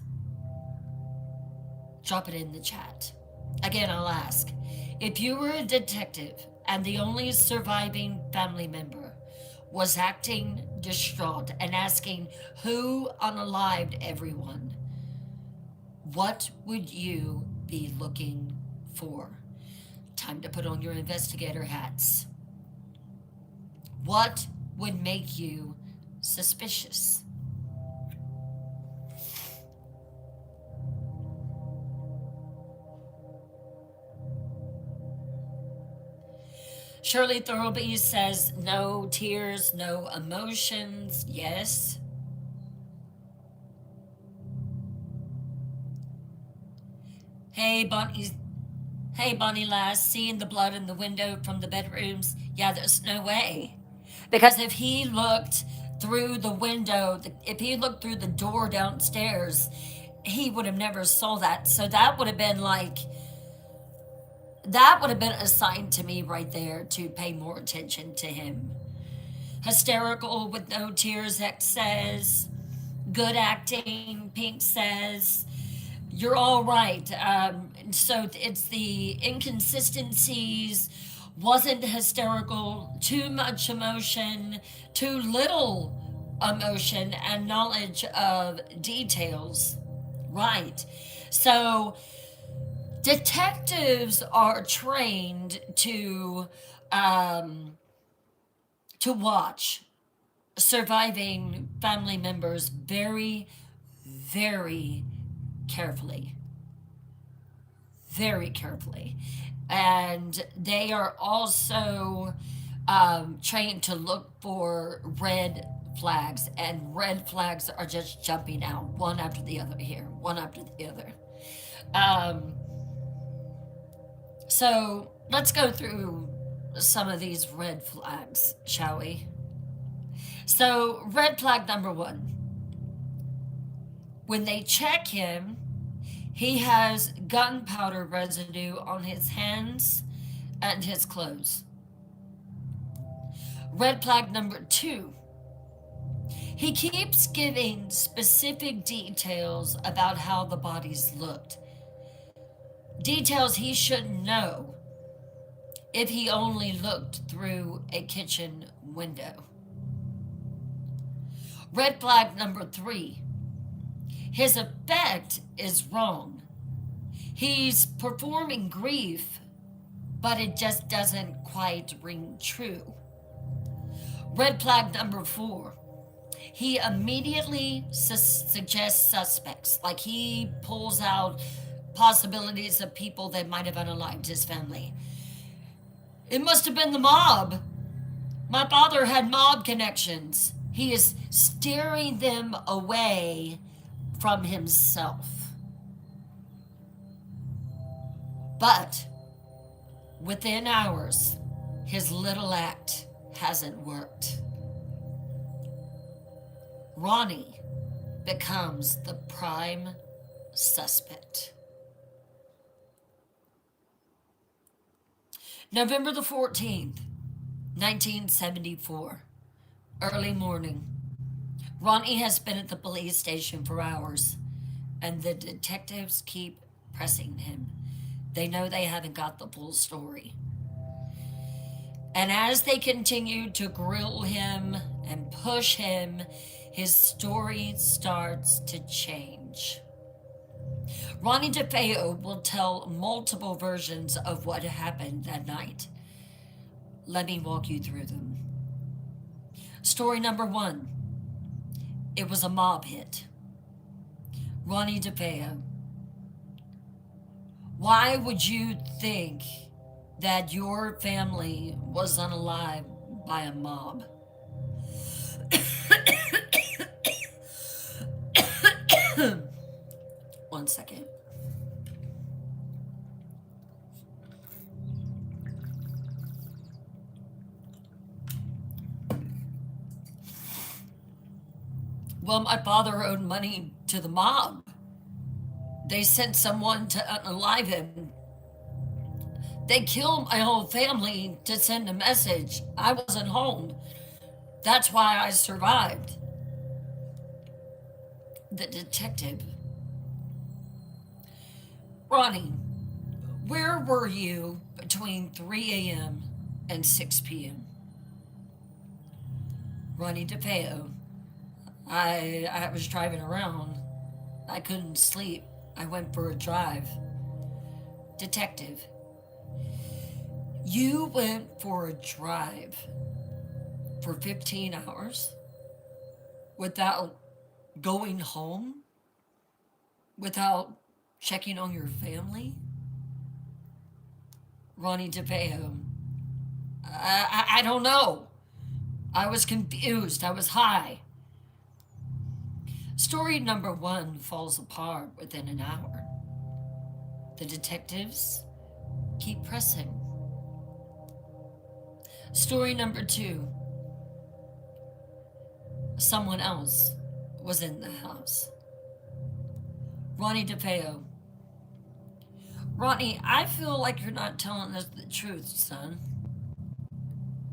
Drop it in the chat. Again, I'll ask, if you were a detective and the only surviving family member was acting distraught and asking who unalived everyone, what would you be looking for? Time to put on your investigator hats. What would make you suspicious? Shirley Thurlby says no tears, no emotions. Yes. Hey, Bonnie. Hey, Bonnie Lass, seeing the blood in the window from the bedrooms. Yeah, there's no way. Because if he looked through the window, if he looked through the door downstairs, he would have never saw that. So that would have been like, that would have been a sign to me right there to pay more attention to him. Hysterical with no tears, X says. Good acting, Pink says. You're all right. So it's the inconsistencies, wasn't hysterical, too much emotion, too little emotion, and knowledge of details. Right. So detectives are trained to watch surviving family members very, very carefully. Very carefully. And they are also trained to look for red flags, and red flags are just jumping out one after the other here, one after the other. So let's go through some of these red flags, shall we? So, red flag number one. When they check him, he has gunpowder residue on his hands and his clothes. Red flag number two. He keeps giving specific details about how the bodies looked. Details he should know if he only looked through a kitchen window. Red flag number three. His effect is wrong. He's performing grief, but it just doesn't quite ring true. Red flag number four. He immediately suggests suspects, like he pulls out possibilities of people that might have unalived his family. It must have been the mob. My father had mob connections. He is steering them away from himself. But within hours, his little act hasn't worked. Ronnie becomes the prime suspect. November the 14th, 1974, early morning. Ronnie has been at the police station for hours, and the detectives keep pressing him. They know they haven't got the full story. And as they continue to grill him and push him, his story starts to change. Ronnie DeFeo will tell multiple versions of what happened that night. Let me walk you through them. Story number one. It was a mob hit. Ronnie DeFeo. Why would you think that your family was unalived by a mob? One second. Well, my father owed money to the mob. They sent someone to unalive him. They killed my whole family to send a message. I wasn't home. That's why I survived. the detective. Ronnie, where were you between 3 a.m. and 6 p.m.? Ronnie DeFeo. I was driving around. I couldn't sleep. I went for a drive. Detective. You went for a drive for 15 hours without going home? Without checking on your family? Ronnie DeFeo. I don't know. I was confused. I was high. Story number 1 falls apart within an hour. The detectives keep pressing. Story number 2. Someone else was in the house. Ronnie DeFeo. Ronnie, I feel like you're not telling us the truth, son.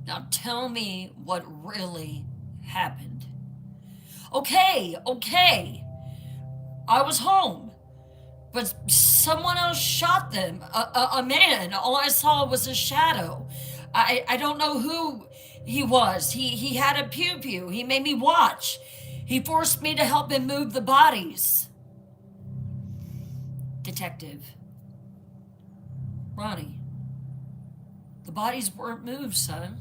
Now tell me what really happened. Okay. I was home, but someone else shot them. A man. All I saw was a shadow. I don't know who he was. He had a pew-pew. He made me watch. He forced me to help him move the bodies. Detective. Ronnie, the bodies weren't moved, son.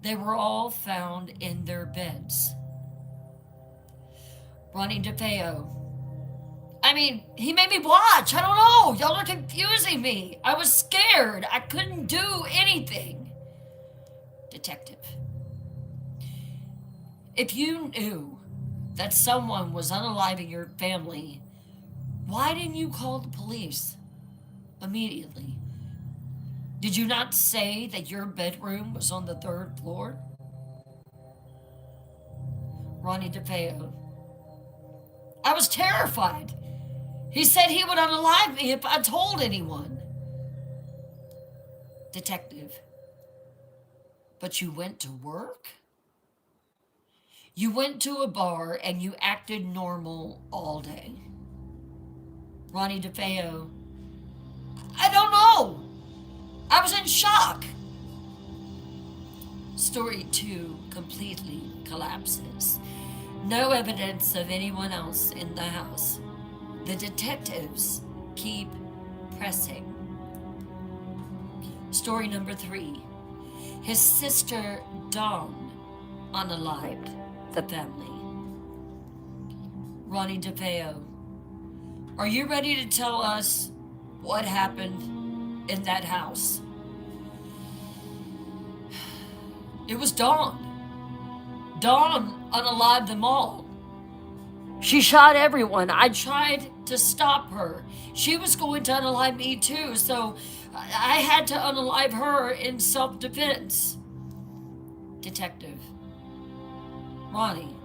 They were all found in their beds. Ronnie DeFeo. I mean, he made me watch. I don't know. Y'all are confusing me. I was scared. I couldn't do anything. Detective. If you knew that someone was unaliving your family, why didn't you call the police immediately? Did you not say that your bedroom was on the 3rd floor? Ronnie DeFeo. I was terrified. He said he would unalive me if I told anyone. Detective. But you went to work? You went to a bar and you acted normal all day. Ronnie DeFeo. I don't know. I was in shock. Story 2 completely collapses. No evidence of anyone else in the house. The detectives keep pressing. Story number 3. His sister Dawn unalived the family. Ronnie DeFeo. Are you ready to tell us what happened in that house? It was Dawn. Dawn unalived them all. She shot everyone. I tried to stop her. She was going to unalive me too, so I had to unalive her in self-defense. Detective. Ronnie.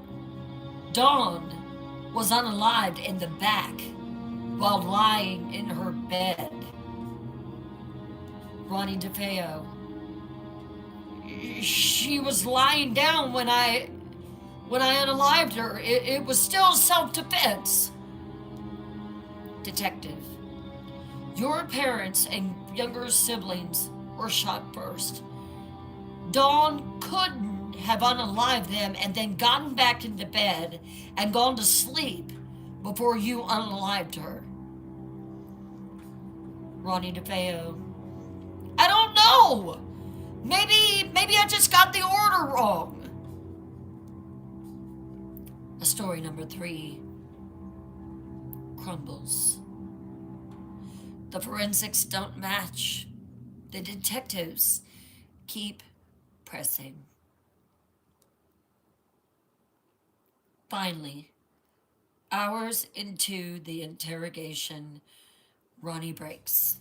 Dawn was unalived in the back while lying in her bed. Ronnie DeFeo. She was lying down when I unalived her. It was still self-defense. Detective. Your parents and younger siblings were shot first. Dawn couldn't have unalived them and then gotten back into bed and gone to sleep before you unalived her. Ronnie DeFeo. I don't know. Maybe I just got the order wrong. Story number 3 crumbles. The forensics don't match. The detectives keep pressing. Finally, hours into the interrogation, Ronnie breaks.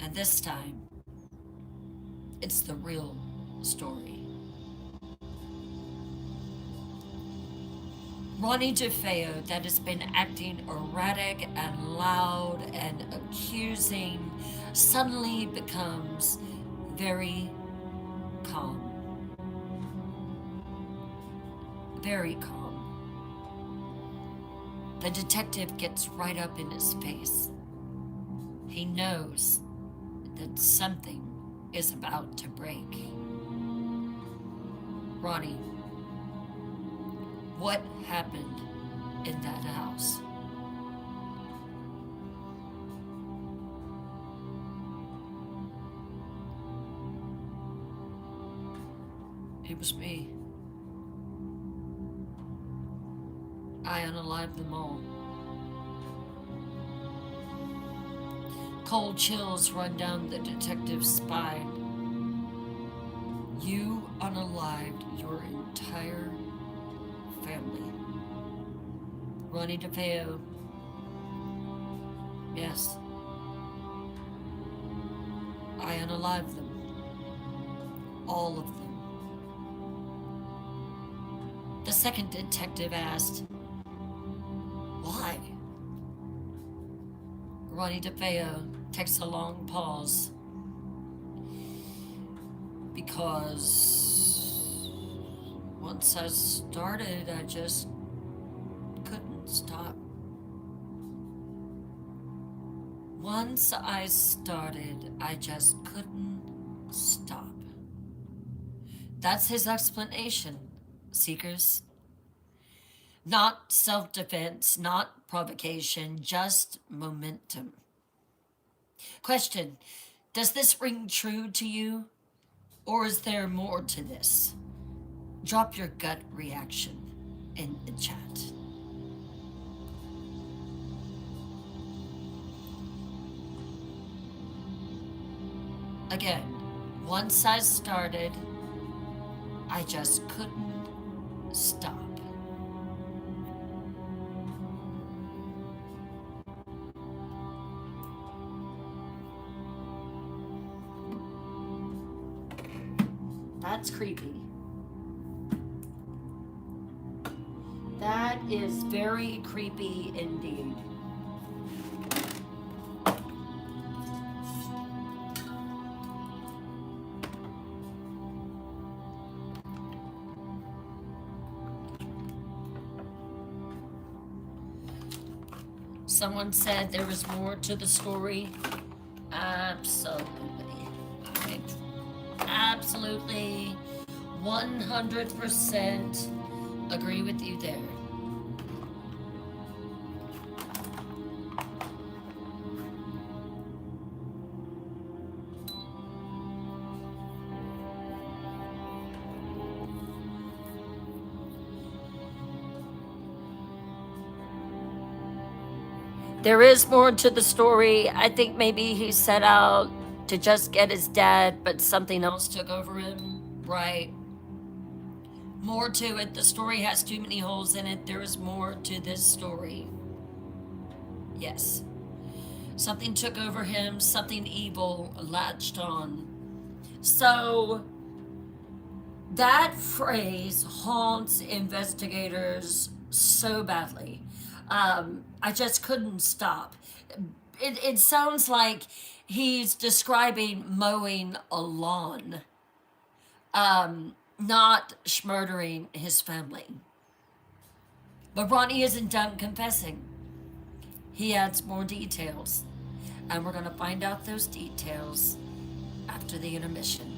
And this time, it's the real story. Ronnie DeFeo, that has been acting erratic and loud and accusing, suddenly becomes very calm. Very calm. The detective gets right up in his face. He knows that something is about to break. Ronnie, what happened in that house? It was me. I unalived them all. Cold chills run down the detective's spine. You unalived your entire family. Ronnie DeFeo. Yes. I unalived them. All of them. The second detective asked, why? Ronnie DeFeo takes a long pause. Because once I started, I just couldn't stop. Once I started, I just couldn't stop. That's his explanation, seekers. Not self-defense, not provocation, just momentum. Question, does this ring true to you? Or is there more to this? Drop your gut reaction in the chat. Again, once I started, I just couldn't stop. That's creepy. That is very creepy indeed. Someone said there was more to the story. Absolutely. Absolutely. 100% agree with you there. There is more to the story. I think maybe he set out to just get his dad, but something else took over him, right? More to it. The story has too many holes in it. There is more to this story. Yes. Something took over him, something evil latched on. So that phrase haunts investigators so badly. I just couldn't stop. It sounds like he's describing mowing a lawn, not murdering his family. But Ronnie isn't done confessing. He adds more details, and we're going to find out those details after the intermission.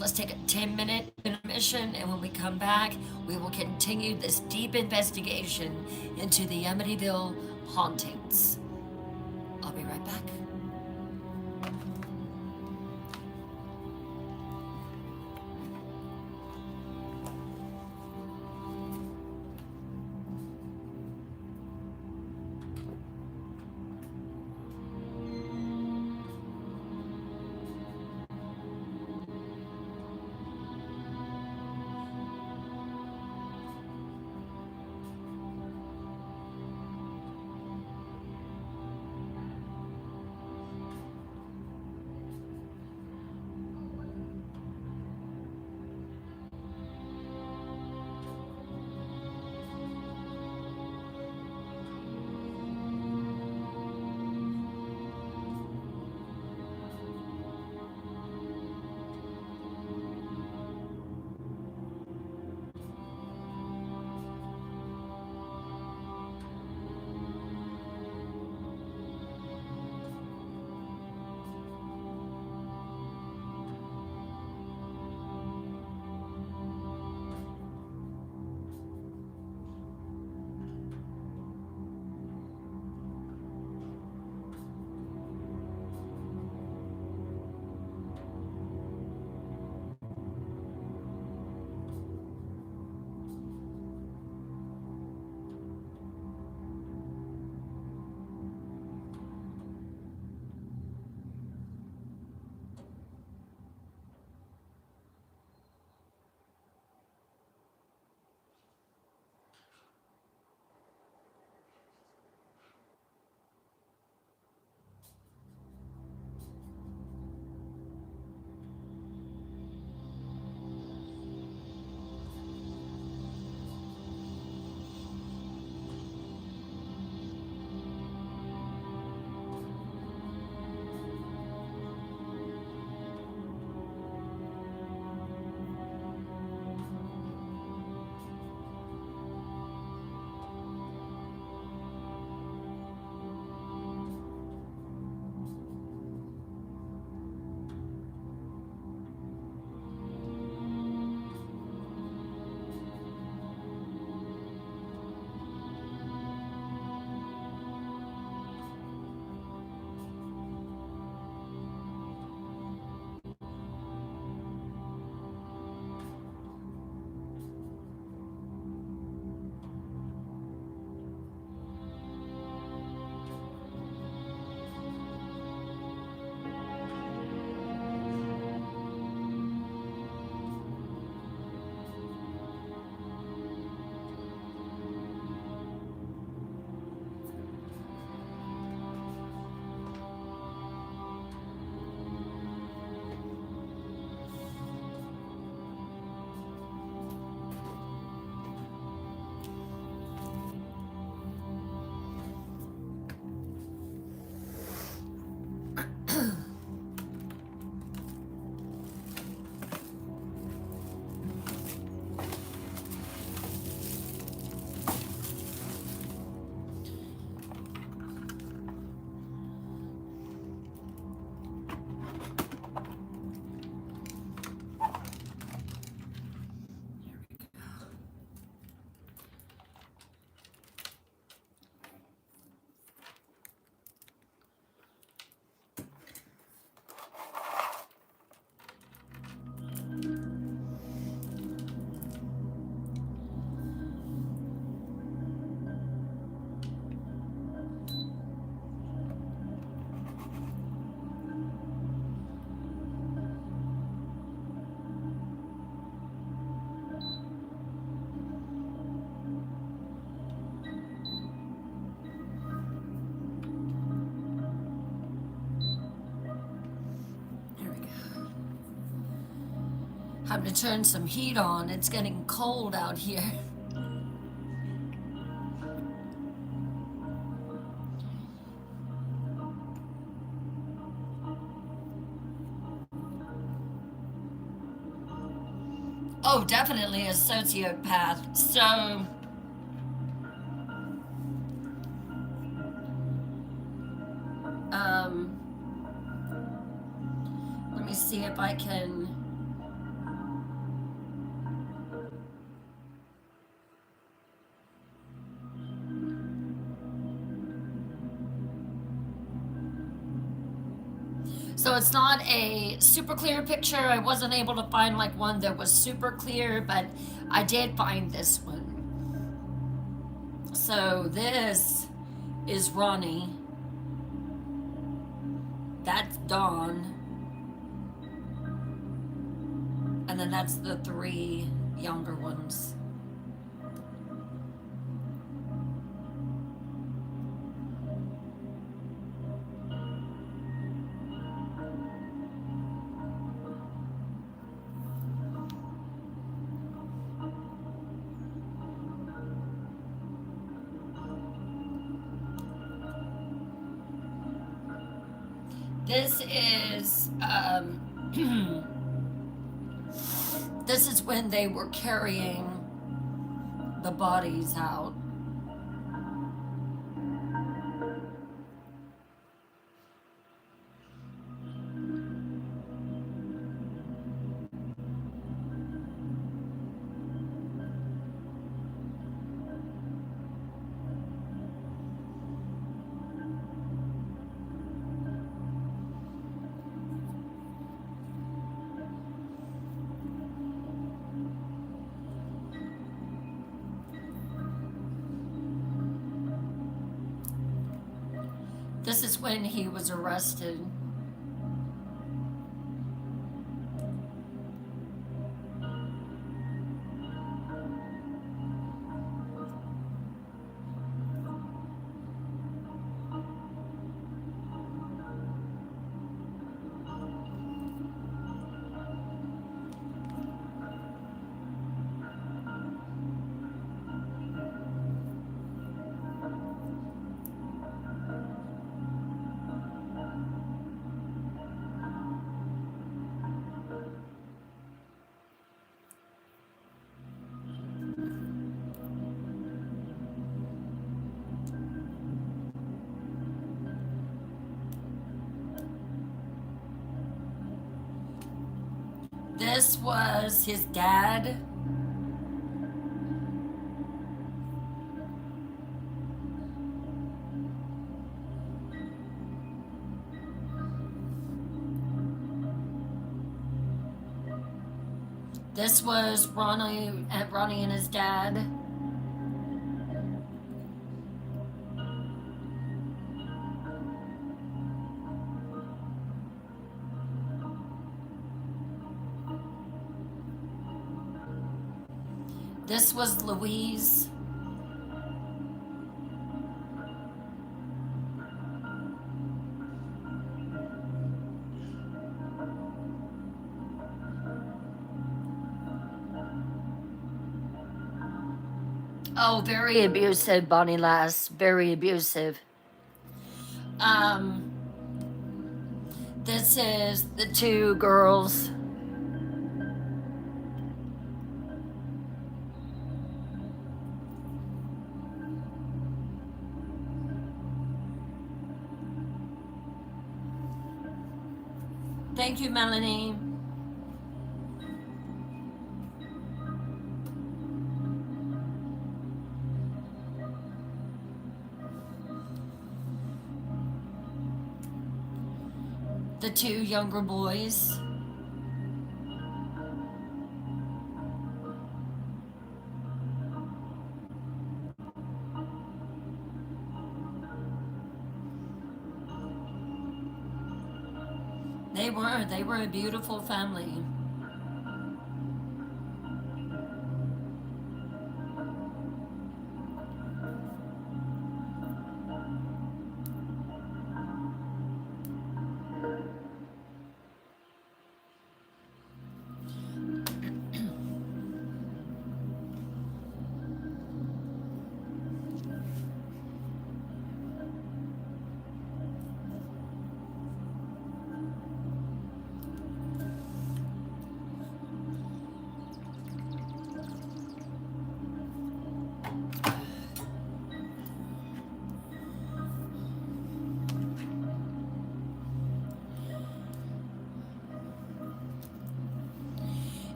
Let's take a 10-minute intermission, and when we come back, we will continue this deep investigation into the Amityville hauntings. I'll be right back. Have to turn some heat on. It's getting cold out here. Oh, definitely a sociopath. So, um, let me see if I can. So it's not a super clear picture. I wasn't able to find like one that was super clear, but I did find this one. So this is Ronnie. That's Dawn. And then that's the three younger ones. This is this is when they were carrying the bodies out. This is when he was arrested. This was his dad. This was Ronnie and his dad. This was Louise. Oh, very abusive, Bonnie Lass. Very abusive. Um, this is the two girls. Thank you, Melanie. The two younger boys. They were a beautiful family.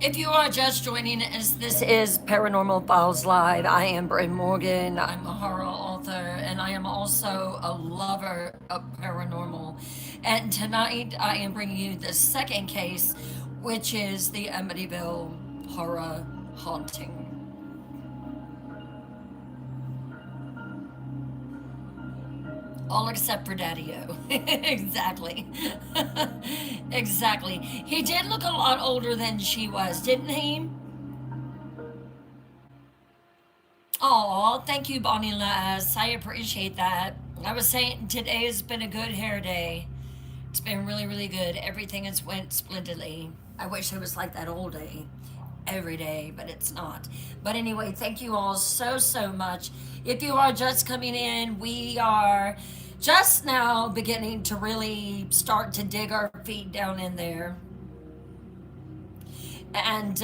If you are just joining us, this is Paranormal Files Live. I am Bryn Morgan. I'm a horror author, and I am also a lover of paranormal. And tonight, I am bringing you the second case, which is the Amityville horror haunting. All except for Daddy-O. Exactly. Exactly. He did look a lot older than she was, didn't he? Oh, thank you, Bonnie Lass. I appreciate that. I was saying today has been a good hair day. It's been really, really good. Everything has went splendidly. I wish it was like that all day, every day, but it's not. But anyway, thank you all so, so much. If you are just coming in, we are just now beginning to really start to dig our feet down in there. And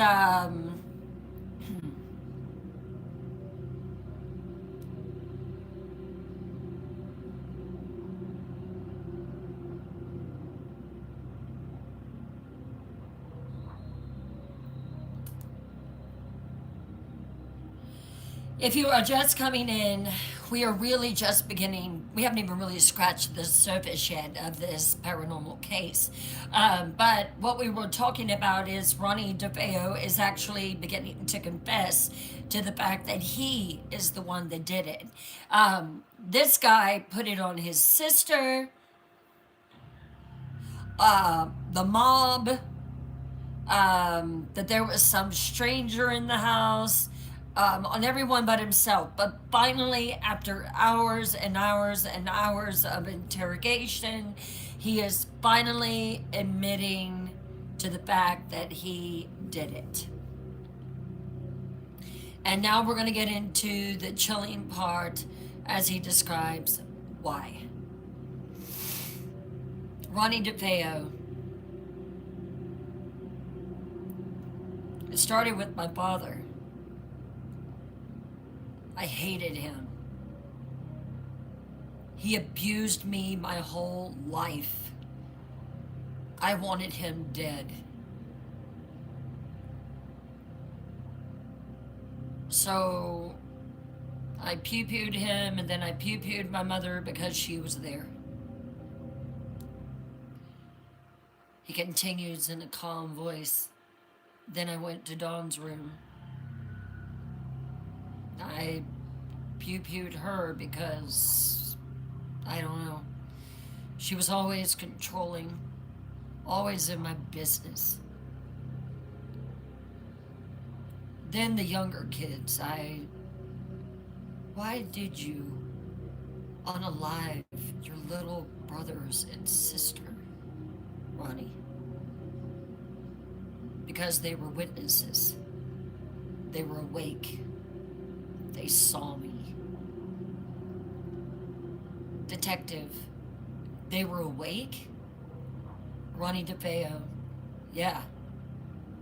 if you are just coming in, we are really just beginning. We haven't even really scratched the surface yet of this paranormal case. But what we were talking about is Ronnie DeFeo is actually beginning to confess to the fact that he is the one that did it. This guy put it on his sister, the mob, that there was some stranger in the house, on everyone but himself. But finally, after hours and hours and hours of interrogation, he is finally admitting to the fact that he did it. And now we're going to get into the chilling part as he describes why. Ronnie DeFeo. It started with my father. I hated him. He abused me my whole life. I wanted him dead. So I pew-pewed him, and then I pew-pewed my mother because she was there. He continues in a calm voice. Then I went to Dawn's room. I pew-pewed her because, I don't know, she was always controlling, always in my business. Then the younger kids, why did you unalive your little brothers and sister, Ronnie? Because they were witnesses. They were awake. They saw me. Detective, they were awake? Ronnie DeFeo, yeah.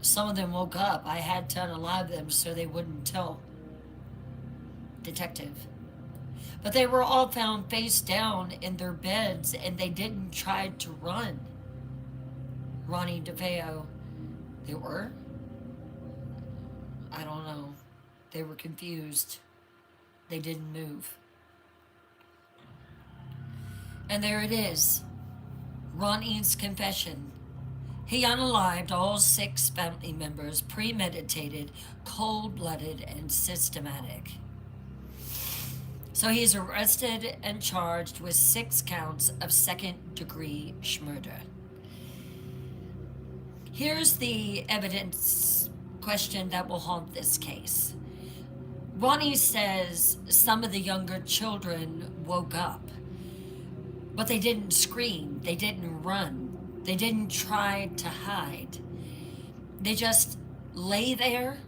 Some of them woke up. I had to unalive them so they wouldn't tell. Detective, but they were all found face down in their beds and they didn't try to run. Ronnie DeFeo, they were? I don't know. They were confused. They didn't move. And there it is. Ronnie's confession. He unalived all 6 family members, premeditated, cold-blooded, and systematic. So he's arrested and charged with 6 counts of second-degree murder. Here's the evidence question that will haunt this case. Ronnie says some of the younger children woke up, but they didn't scream, they didn't run, they didn't try to hide. They just lay there,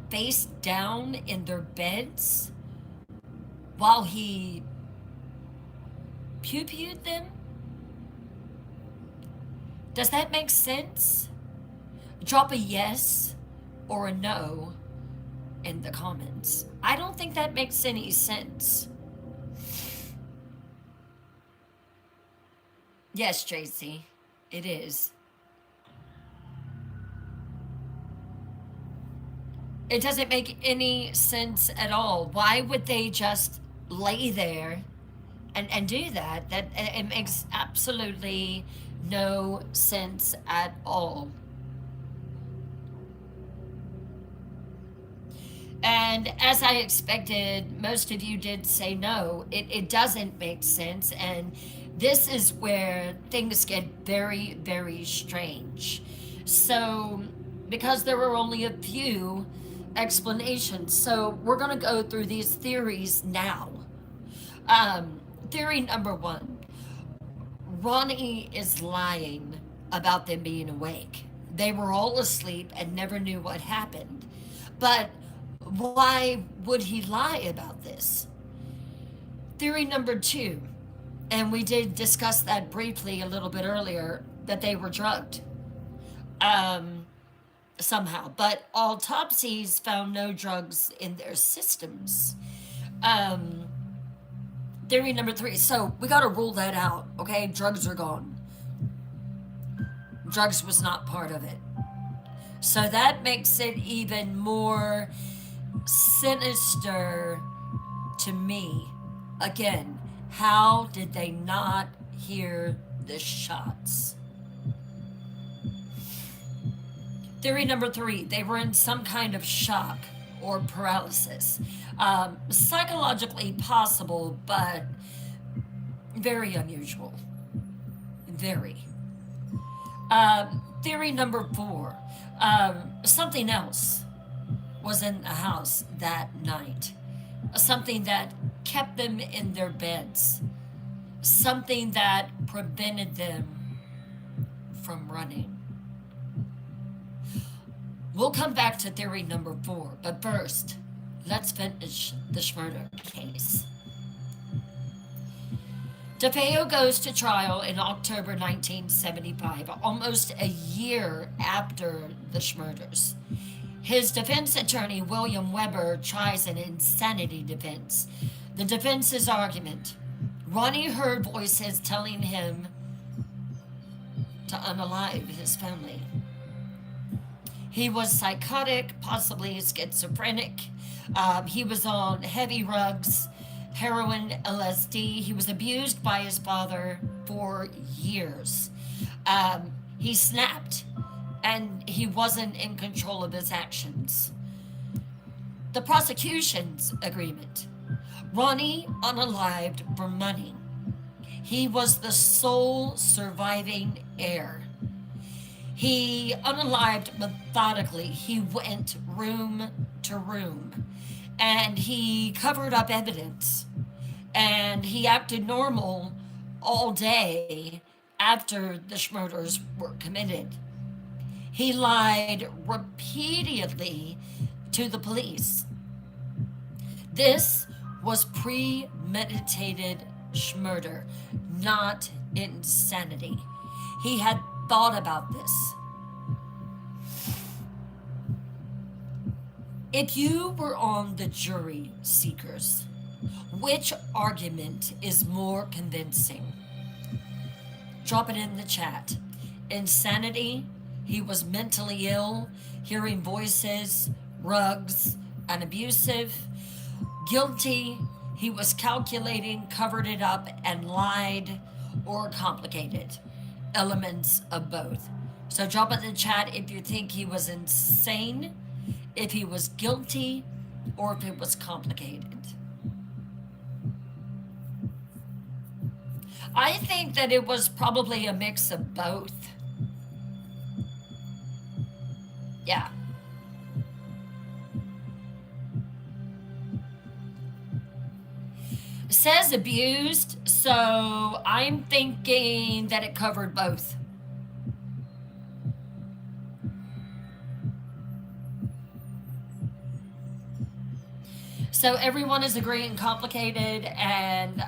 face down in their beds, while he pew-pewed them. Does that make sense? Drop a yes or a no in the comments. I don't think that makes any sense. Yes, Tracy, it is. It doesn't make any sense at all. Why would they just lay there and do that? That it makes absolutely no sense at all. And as I expected, most of you did say no. It doesn't make sense. And this is where things get very, very strange. So, because there were only a few explanations, so we're going to go through these theories now. Theory number one, Ronnie is lying about them being awake. They were all asleep and never knew what happened. But why would he lie about this? Theory number two, and we did discuss that briefly a little bit earlier, that they were drugged somehow. But autopsies found no drugs in their systems. Um, Theory number three, so we got to rule that out, okay? Drugs are gone. Drugs was not part of it. So that makes it even more sinister to me. Again, how did they not hear the shots? Theory number three, they were in some kind of shock or paralysis. Psychologically possible, but very unusual. Very. Theory number four, something else was in the house that night. Something that kept them in their beds. Something that prevented them from running. We'll come back to theory number four, but first, let's finish the Schmurder case. DeFeo goes to trial in October 1975, almost a year after the Schmurders. His defense attorney, William Weber, tries an insanity defense. The defense's argument: Ronnie heard voices telling him to unalive his family. He was psychotic, possibly schizophrenic. He was on heavy drugs, heroin, LSD. He was abused by his father for years. He snapped, and he wasn't in control of his actions. The prosecution's agreement: Ronnie unalived for money. He was the sole surviving heir. He unalived methodically. He went room to room, and he covered up evidence, and he acted normal all day after the Schmurders were committed. He lied repeatedly to the police. This was premeditated Schmurder, not insanity. He had thought about this. If you were on the jury, seekers, which argument is more convincing? Drop it in the chat. Insanity, he was mentally ill, hearing voices, rugs, and abusive. Guilty, he was calculating, covered it up, and lied, or complicated. Elements of both. So drop it in the chat if you think he was insane, if he was guilty, or if it was complicated. I think that it was probably a mix of both. Yeah. It says abused, so I'm thinking that it covered both. So everyone is agreeing complicated, and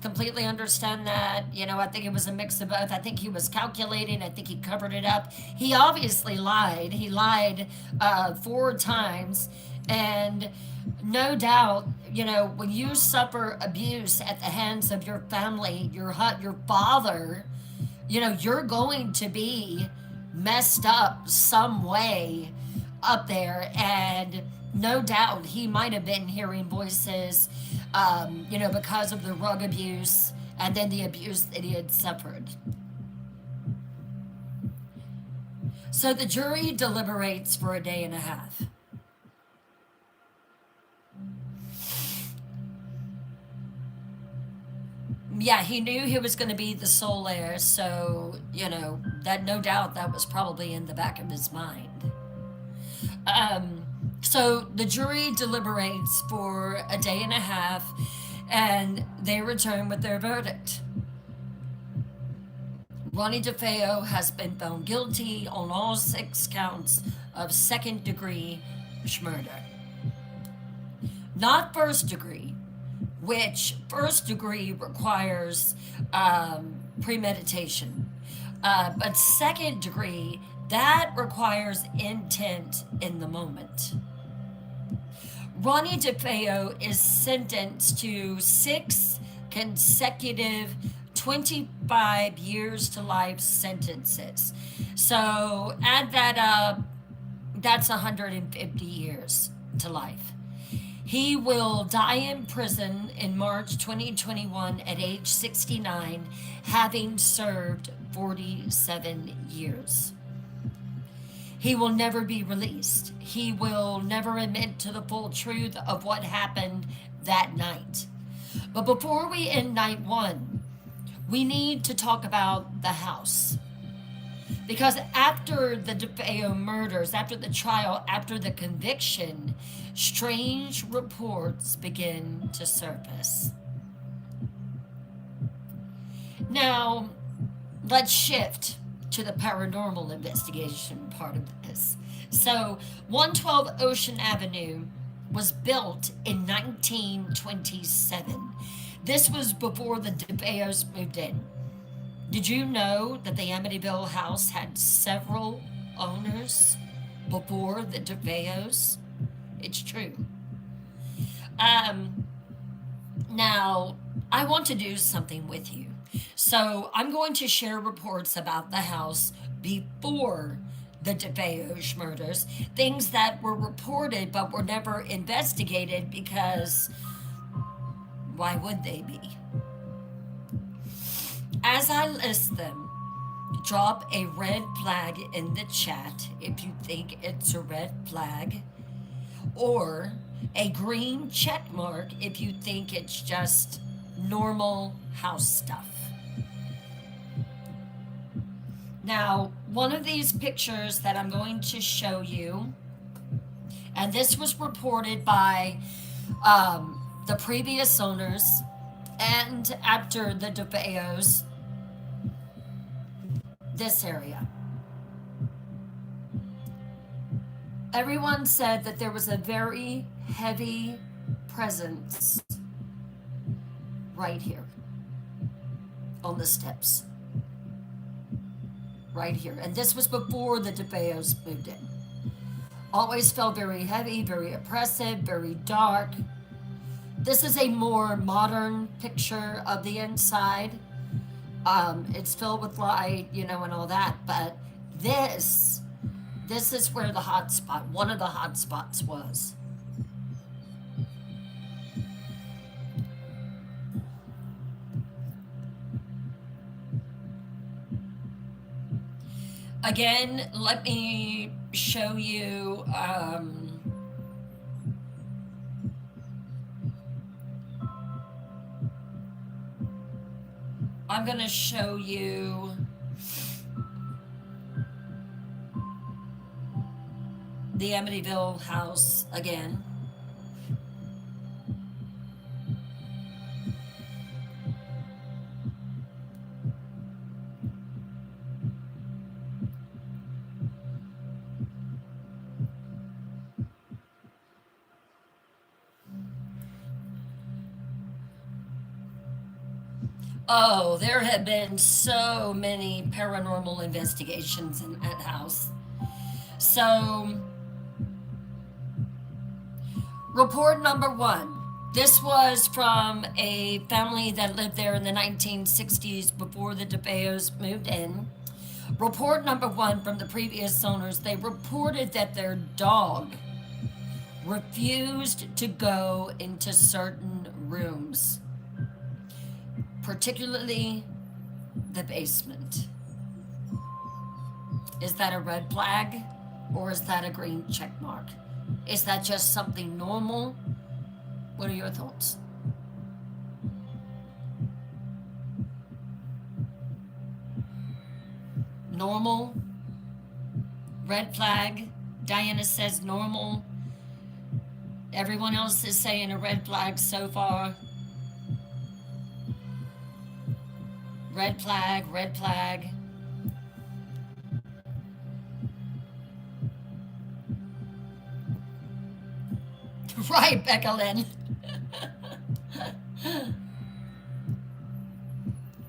completely understand that. I think it was a mix of both. I think he was calculating. I think he covered it up. He obviously lied. He lied 4 times. And no doubt, when you suffer abuse at the hands of your family, your father, you're going to be messed up some way. up there, and no doubt he might have been hearing voices, because of the drug abuse and then the abuse that he had suffered. So the jury deliberates for a day and a half. Yeah, he knew he was going to be the sole heir, so, that no doubt that was probably in the back of his mind. So the jury deliberates for a day and a half, and they return with their verdict. Ronnie DeFeo has been found guilty on all 6 counts of second-degree murder. Not first degree, which first degree requires premeditation. But second degree, that requires intent in the moment. Ronnie DeFeo is sentenced to 6 consecutive 25 years to life sentences. So add that up, that's 150 years to life. He will die in prison in March 2021 at age 69, having served 47 years. He will never be released. He will never admit to the full truth of what happened that night. But before we end night 1, we need to talk about the house. Because after the DeFeo murders, after the trial, after the conviction, strange reports begin to surface. Now, let's shift to the paranormal investigation part of this. So, 112 Ocean Avenue was built in 1927. This was before the DeFeos moved in. Did you know that the Amityville house had several owners before the DeFeos? It's true. Now, I want to do something with you. So I'm going to share reports about the house before the DeFeos murders, things that were reported but were never investigated because why would they be? As I list them, drop a red flag in the chat if you think it's a red flag, or a green check mark if you think it's just normal house stuff. Now, one of these pictures that I'm going to show you, and this was reported by the previous owners and after the DeFeos, this area. Everyone said that there was a very heavy presence right here on the steps. Right here. And this was before the DeFeos moved in. Always felt very heavy, very oppressive, very dark. This is a more modern picture of the inside. It's filled with light, and all that. But this is where the hot spot, one of the hot spots was. Again, let me show you, I'm going to show you the Amityville house again. Oh, there have been so many paranormal investigations in that house. So, report number 1. This was from a family that lived there in the 1960s before the DeFeos moved in. Report number one from the previous owners, they reported that their dog refused to go into certain rooms, particularly the basement. Is that a red flag or is that a green check mark? Is that just something normal? What are your thoughts? Normal? Red flag? Diana says normal. Everyone else is saying a red flag so far. Red flag, red flag. Right, Becca Lynn.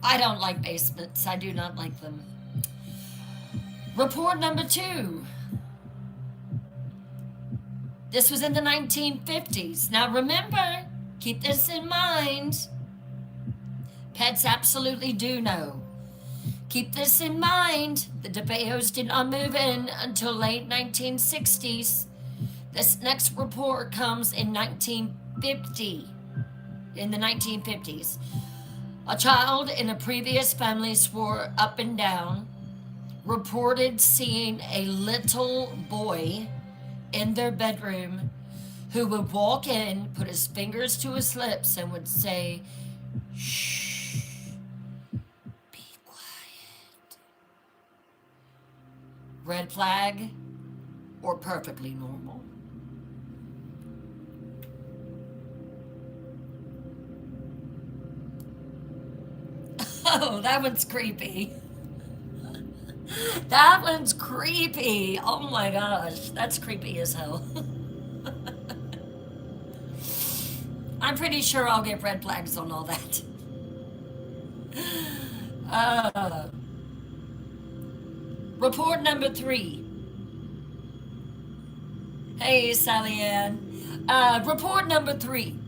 I don't like basements. I do not like them. Report number two. This was in the 1950s. Now remember, keep this in mind. Pets absolutely do know. Keep this in mind. The DeFeos did not move in until late 1960s. This next report comes in 1950. In the 1950s. A child in a previous family swore up and down, reported seeing a little boy in their bedroom who would walk in, put his fingers to his lips, and would say, "Shh, be quiet." Red flag or perfectly normal? Oh, that one's creepy. That one's creepy. Oh my gosh, that's creepy as hell. I'm pretty sure I'll get red flags on all that. Uh, report number three. Hey, Sally Ann. Report number three.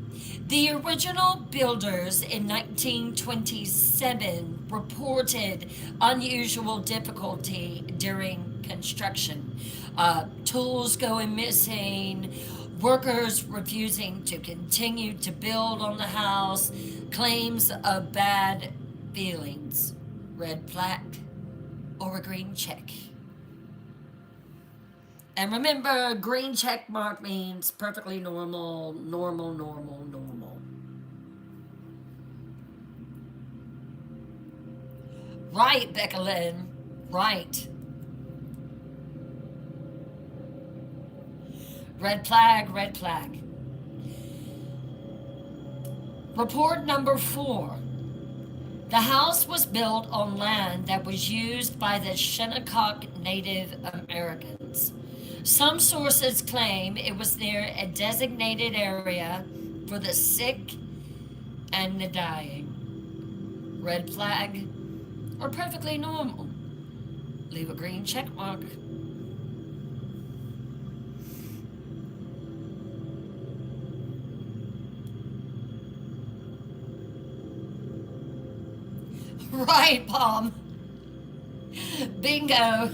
The original builders in 1927 reported unusual difficulty during construction. Tools going missing, workers refusing to continue to build on the house, claims of bad feelings. Red flag or a green check? And remember, green check mark means perfectly normal, normal, normal, normal. Right, Becca Lynn. Right. Red flag, red flag. Report number four. The house was built on land that was used by the Shinnecock Native Americans. Some sources claim it was near a designated area for the sick and the dying. Red flag or perfectly normal? Leave a green check mark. Right, Palm. Bingo.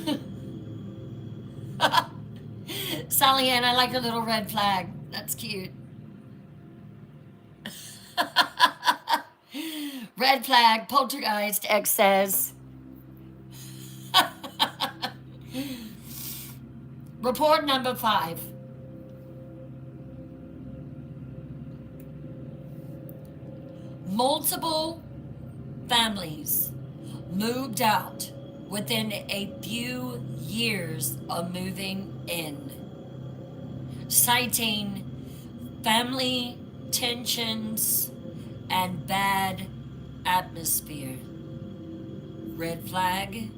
Sally Ann, I like a little red flag. That's cute. Red flag, poltergeist, X says. Report number five. Multiple families moved out within a few years of moving in, citing family tensions and bad atmosphere. Red flag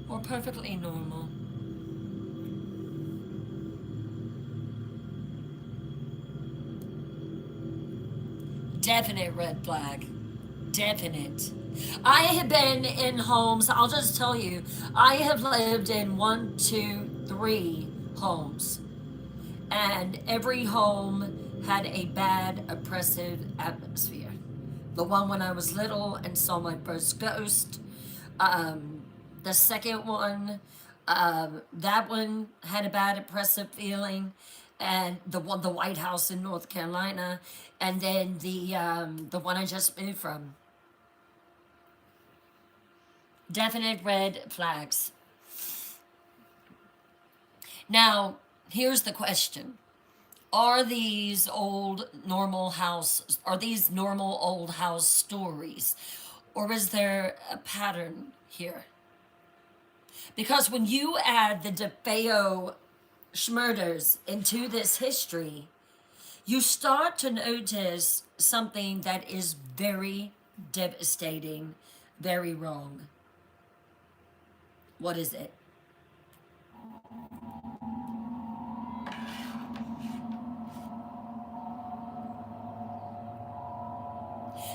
or perfectly normal? Definite red flag. Definite. I have been in homes, I'll just tell you, I have lived in 1, 2, 3 homes. And every home had a bad, oppressive atmosphere. The one when I was little and saw my first ghost, The second one, that one had a bad oppressive feeling, and the one, the White House in North Carolina, and then the one I just moved from. Definite red flags. Now, here's the question. Are these normal old house stories? Or is there a pattern here? Because when you add the DeFeo Schmurders into this history, you start to notice something that is very devastating, very wrong. What is it?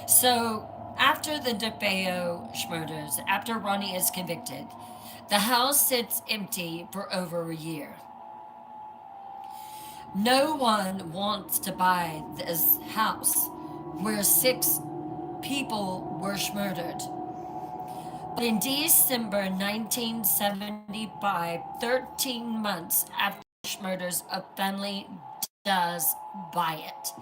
So, after the DeFeo Schmurders, after Ronnie is convicted, the house sits empty for over a year. No one wants to buy this house where 6 people were murdered. But in December 1975, 13 months after the murders, a family does buy it.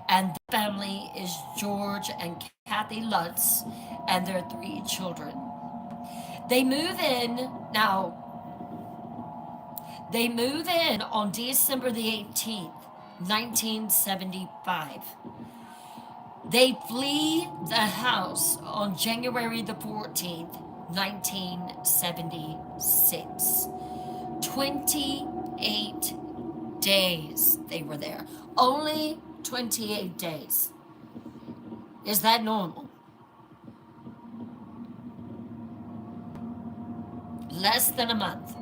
And the family is George and Kathy Lutz and their 3 children. They move in now. They move in on December the 18th, 1975. They flee the house on January the 14th, 1976. 28 days they were there. Only 28 days. Is that normal? Less than a month.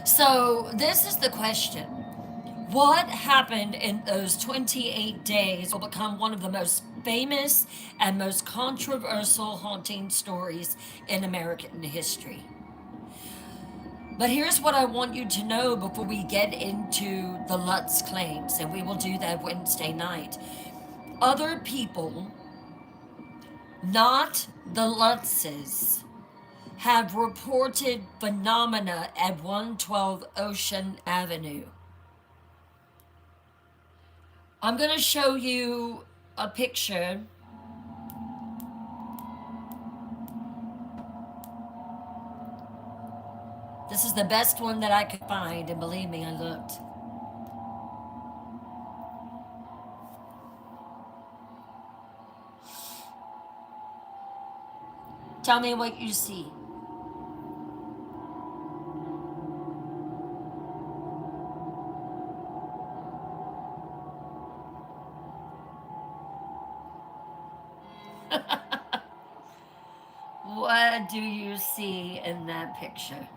So this is the question. What happened in those 28 days will become one of the most famous and most controversial haunting stories in American history. But here's what I want you to know before we get into the Lutz claims, and we will do that Wednesday night. Other people, not the Lutzes, have reported phenomena at 112 Ocean Avenue. I'm going to show you a picture. This is the best one that I could find, and believe me, I looked. Tell me what you see. What do you see in that picture?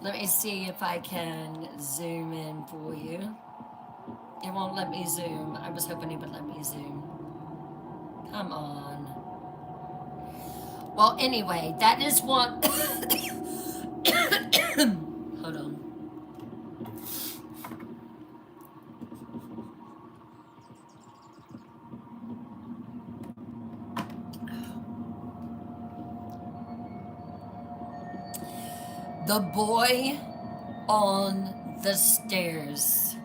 Let me see if I can zoom in for you. It won't let me zoom. I was hoping it would let me zoom. Come on. Well, anyway, that is what... Hold on. The boy on the stairs.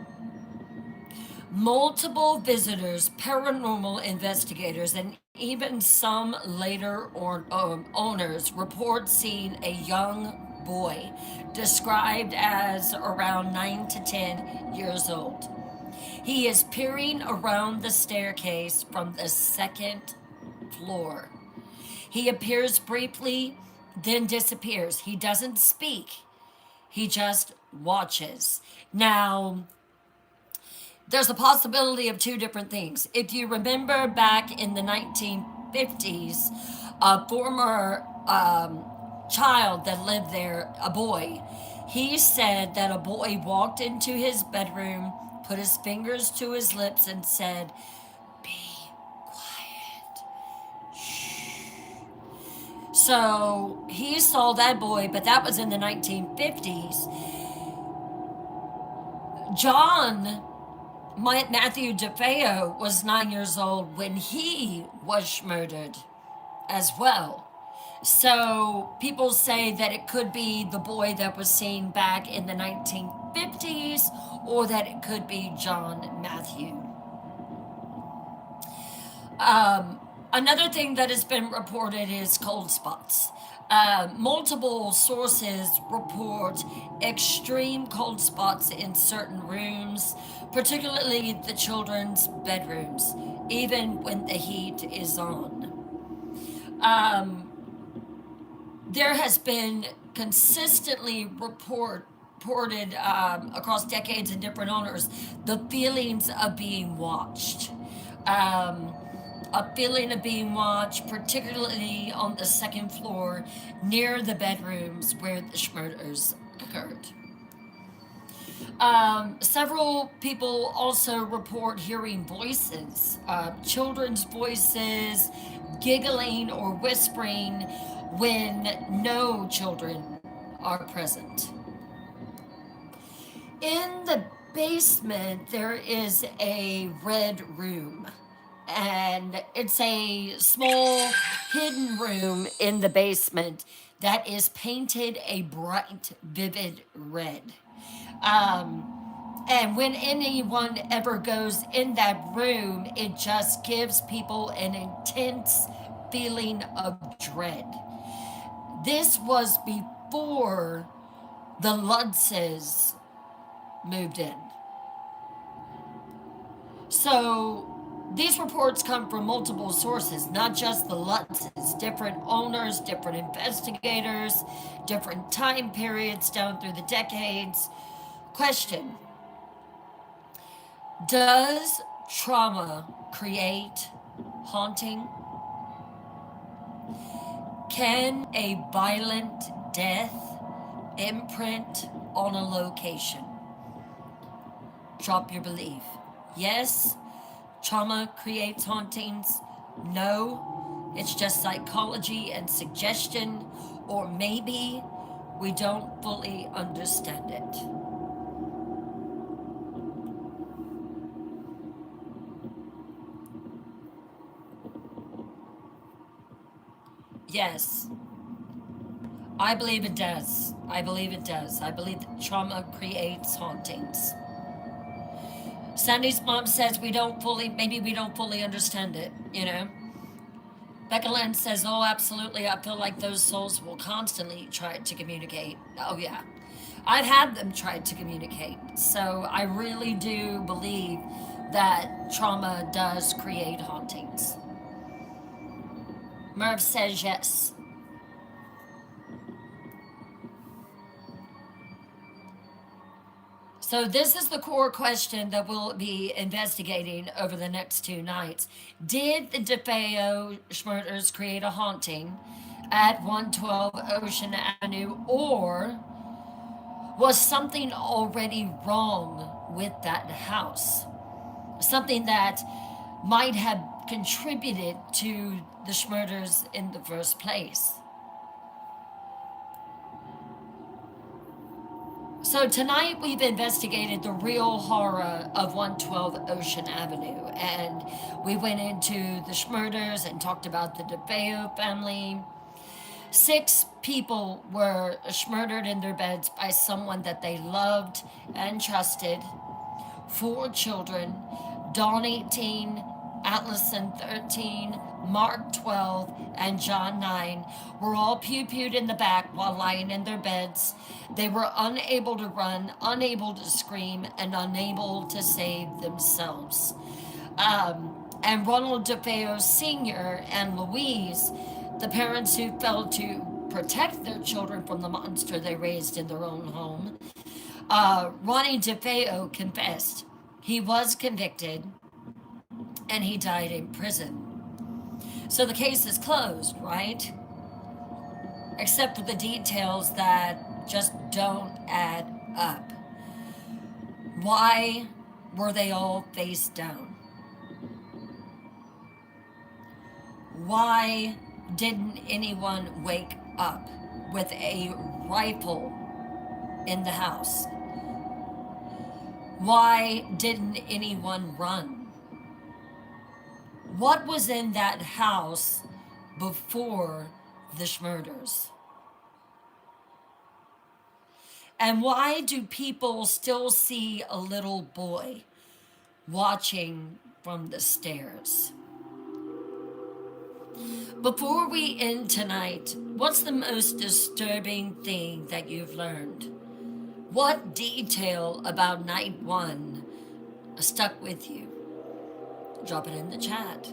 Multiple visitors, paranormal investigators, and even some later owners report seeing a young boy described as around 9 to 10 years old. He is peering around the staircase from the 2nd floor. He appears briefly, then disappears. He doesn't speak. He just watches. Now, there's a possibility of 2 different things. If you remember back in the 1950s, a former child that lived there, a boy, he said that a boy walked into his bedroom, put his fingers to his lips, and said, "Be quiet. Shh." So he saw that boy, but that was in the 1950s. John Matthew DeFeo was 9 years old when he was murdered as well. So people say that it could be the boy that was seen back in the 1950s, or that it could be John Matthew. Another thing that has been reported is cold spots. Multiple sources report extreme cold spots in certain rooms, particularly the children's bedrooms, even when the heat is on. There has been consistently reported across decades and different owners the feelings of being watched. A feeling of being watched, particularly on the second floor near the bedrooms where the murders occurred. Several people also report hearing voices, children's voices, giggling or whispering when no children are present. In the basement, there is a red room, and it's a small hidden room in the basement that is painted a bright, vivid red. And when anyone ever goes in that room, it just gives people an intense feeling of dread. This was before the Lutzes moved in. So these reports come from multiple sources, not just the Lutzes, different owners, different investigators, different time periods down through the decades. Question: does trauma create haunting? Can a violent death imprint on a location? Drop your belief. Yes, trauma creates hauntings. No, it's just psychology and suggestion, or maybe we don't fully understand it. Yes, I believe it does. I believe it does. I believe that trauma creates hauntings. Sandy's mom says maybe we don't fully understand it, you know? Becca Lynn says, oh, absolutely. I feel like those souls will constantly try to communicate. Oh, yeah. I've had them try to communicate. So I really do believe that trauma does create hauntings. Merv says yes. So this is the core question that we'll be investigating over the next 2 nights. Did the DeFeo murders create a haunting at 112 Ocean Avenue, or was something already wrong with that house? Something that might have contributed to the murders in the first place. So tonight we've investigated the real horror of 112 Ocean Avenue, and we went into the murders and talked about the DeFeo family. 6 people were murdered in their beds by someone that they loved and trusted. 4 children, Dawn 18, Allison 13, Mark 12, and John 9, were all pew-pewed in the back while lying in their beds. They were unable to run, unable to scream, and unable to save themselves. And Ronald DeFeo Sr. and Louise, the parents who failed to protect their children from the monster they raised in their own home, Ronnie DeFeo confessed. He was convicted, and he died in prison. So the case is closed, right? Except for the details that just don't add up. Why were they all face down? Why didn't anyone wake up with a rifle in the house? Why didn't anyone run? What was in that house before the Schmurders? And why do people still see a little boy watching from the stairs? Before we end tonight, what's the most disturbing thing that you've learned? What detail about night one stuck with you? Drop it in the chat.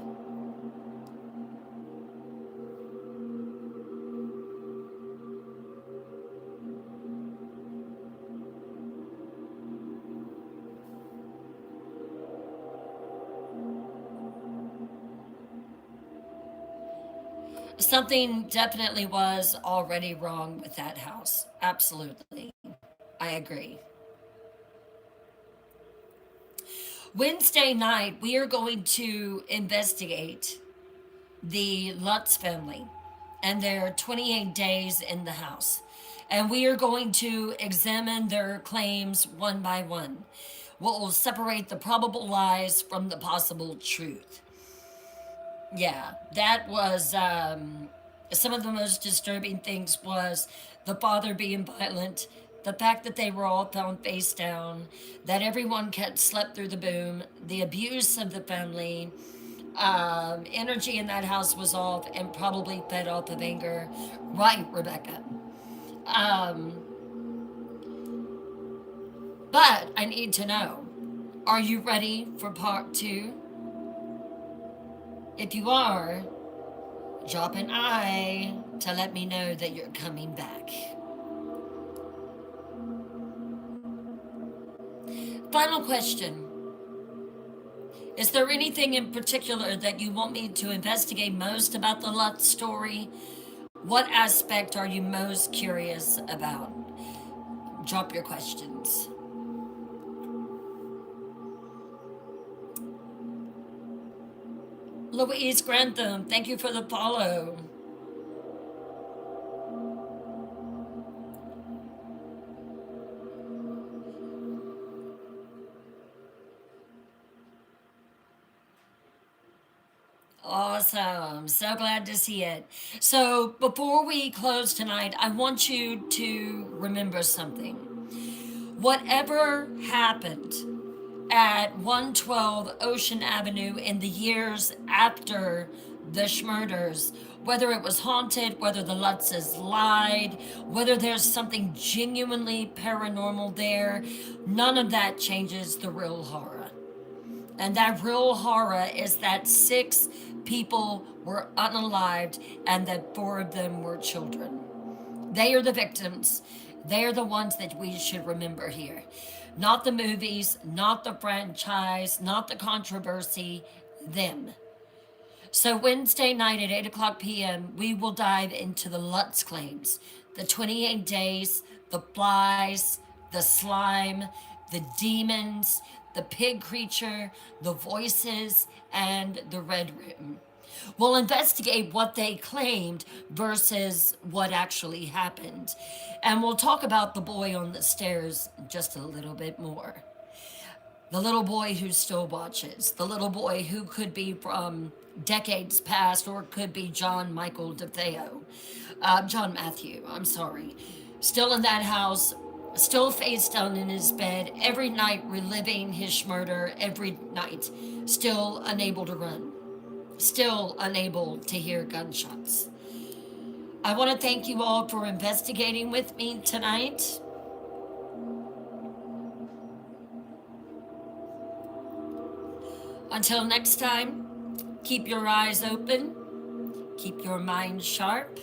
Something definitely was already wrong with that house. Absolutely. I agree. Wednesday night, we are going to investigate the Lutz family and their 28 days in the house. And we are going to examine their claims one by one. We'll separate the probable lies from the possible truth. Yeah, that was some of the most disturbing things was the father being violent, the fact that they were all found face down, that everyone kept slept through the boom, the abuse of the family, energy in that house was off and probably fed off of anger. Right, Rebecca. Um, but I need to know, are you ready for part two? If you are, drop an I to let me know that you're coming back. Final question. Is there anything in particular that you want me to investigate most about the Lutz story? What aspect are you most curious about? Drop your questions. Louise Grantham, thank you for the follow. Awesome. So glad to see it. So, before we close tonight, I want you to remember something. Whatever happened at 112 Ocean Avenue in the years after the Schmurders, whether it was haunted, whether the Lutzes lied, whether there's something genuinely paranormal there, none of that changes the real horror. And that real horror is that 6 people were unalived and that 4 of them were children. They are the victims. They are the ones that we should remember here. Not the movies, not the franchise, not the controversy, them. So Wednesday night at 8 o'clock p.m., we will dive into the Lutz claims, the 28 days, the flies, the slime, the demons, the pig creature, the voices, and the red room. We'll investigate what they claimed versus what actually happened. And we'll talk about the boy on the stairs just a little bit more. The little boy who still watches, the little boy who could be from decades past or could be John Michael DeFeo, John Matthew, I'm sorry. Still in that house, still face down in his bed, every night reliving his murder, every night, still unable to run, still unable to hear gunshots. I want to thank you all for investigating with me tonight. Until next time, keep your eyes open, keep your mind sharp,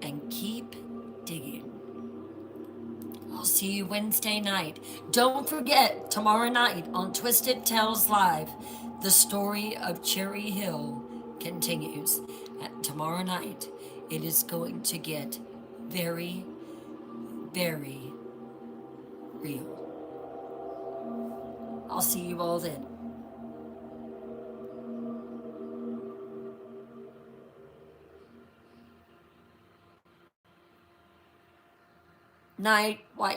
and keep digging. I'll see you Wednesday night. Don't forget, tomorrow night on Twisted Tales Live, the story of Cherry Hill continues. And tomorrow night, it is going to get very, very real. I'll see you all then. Night, White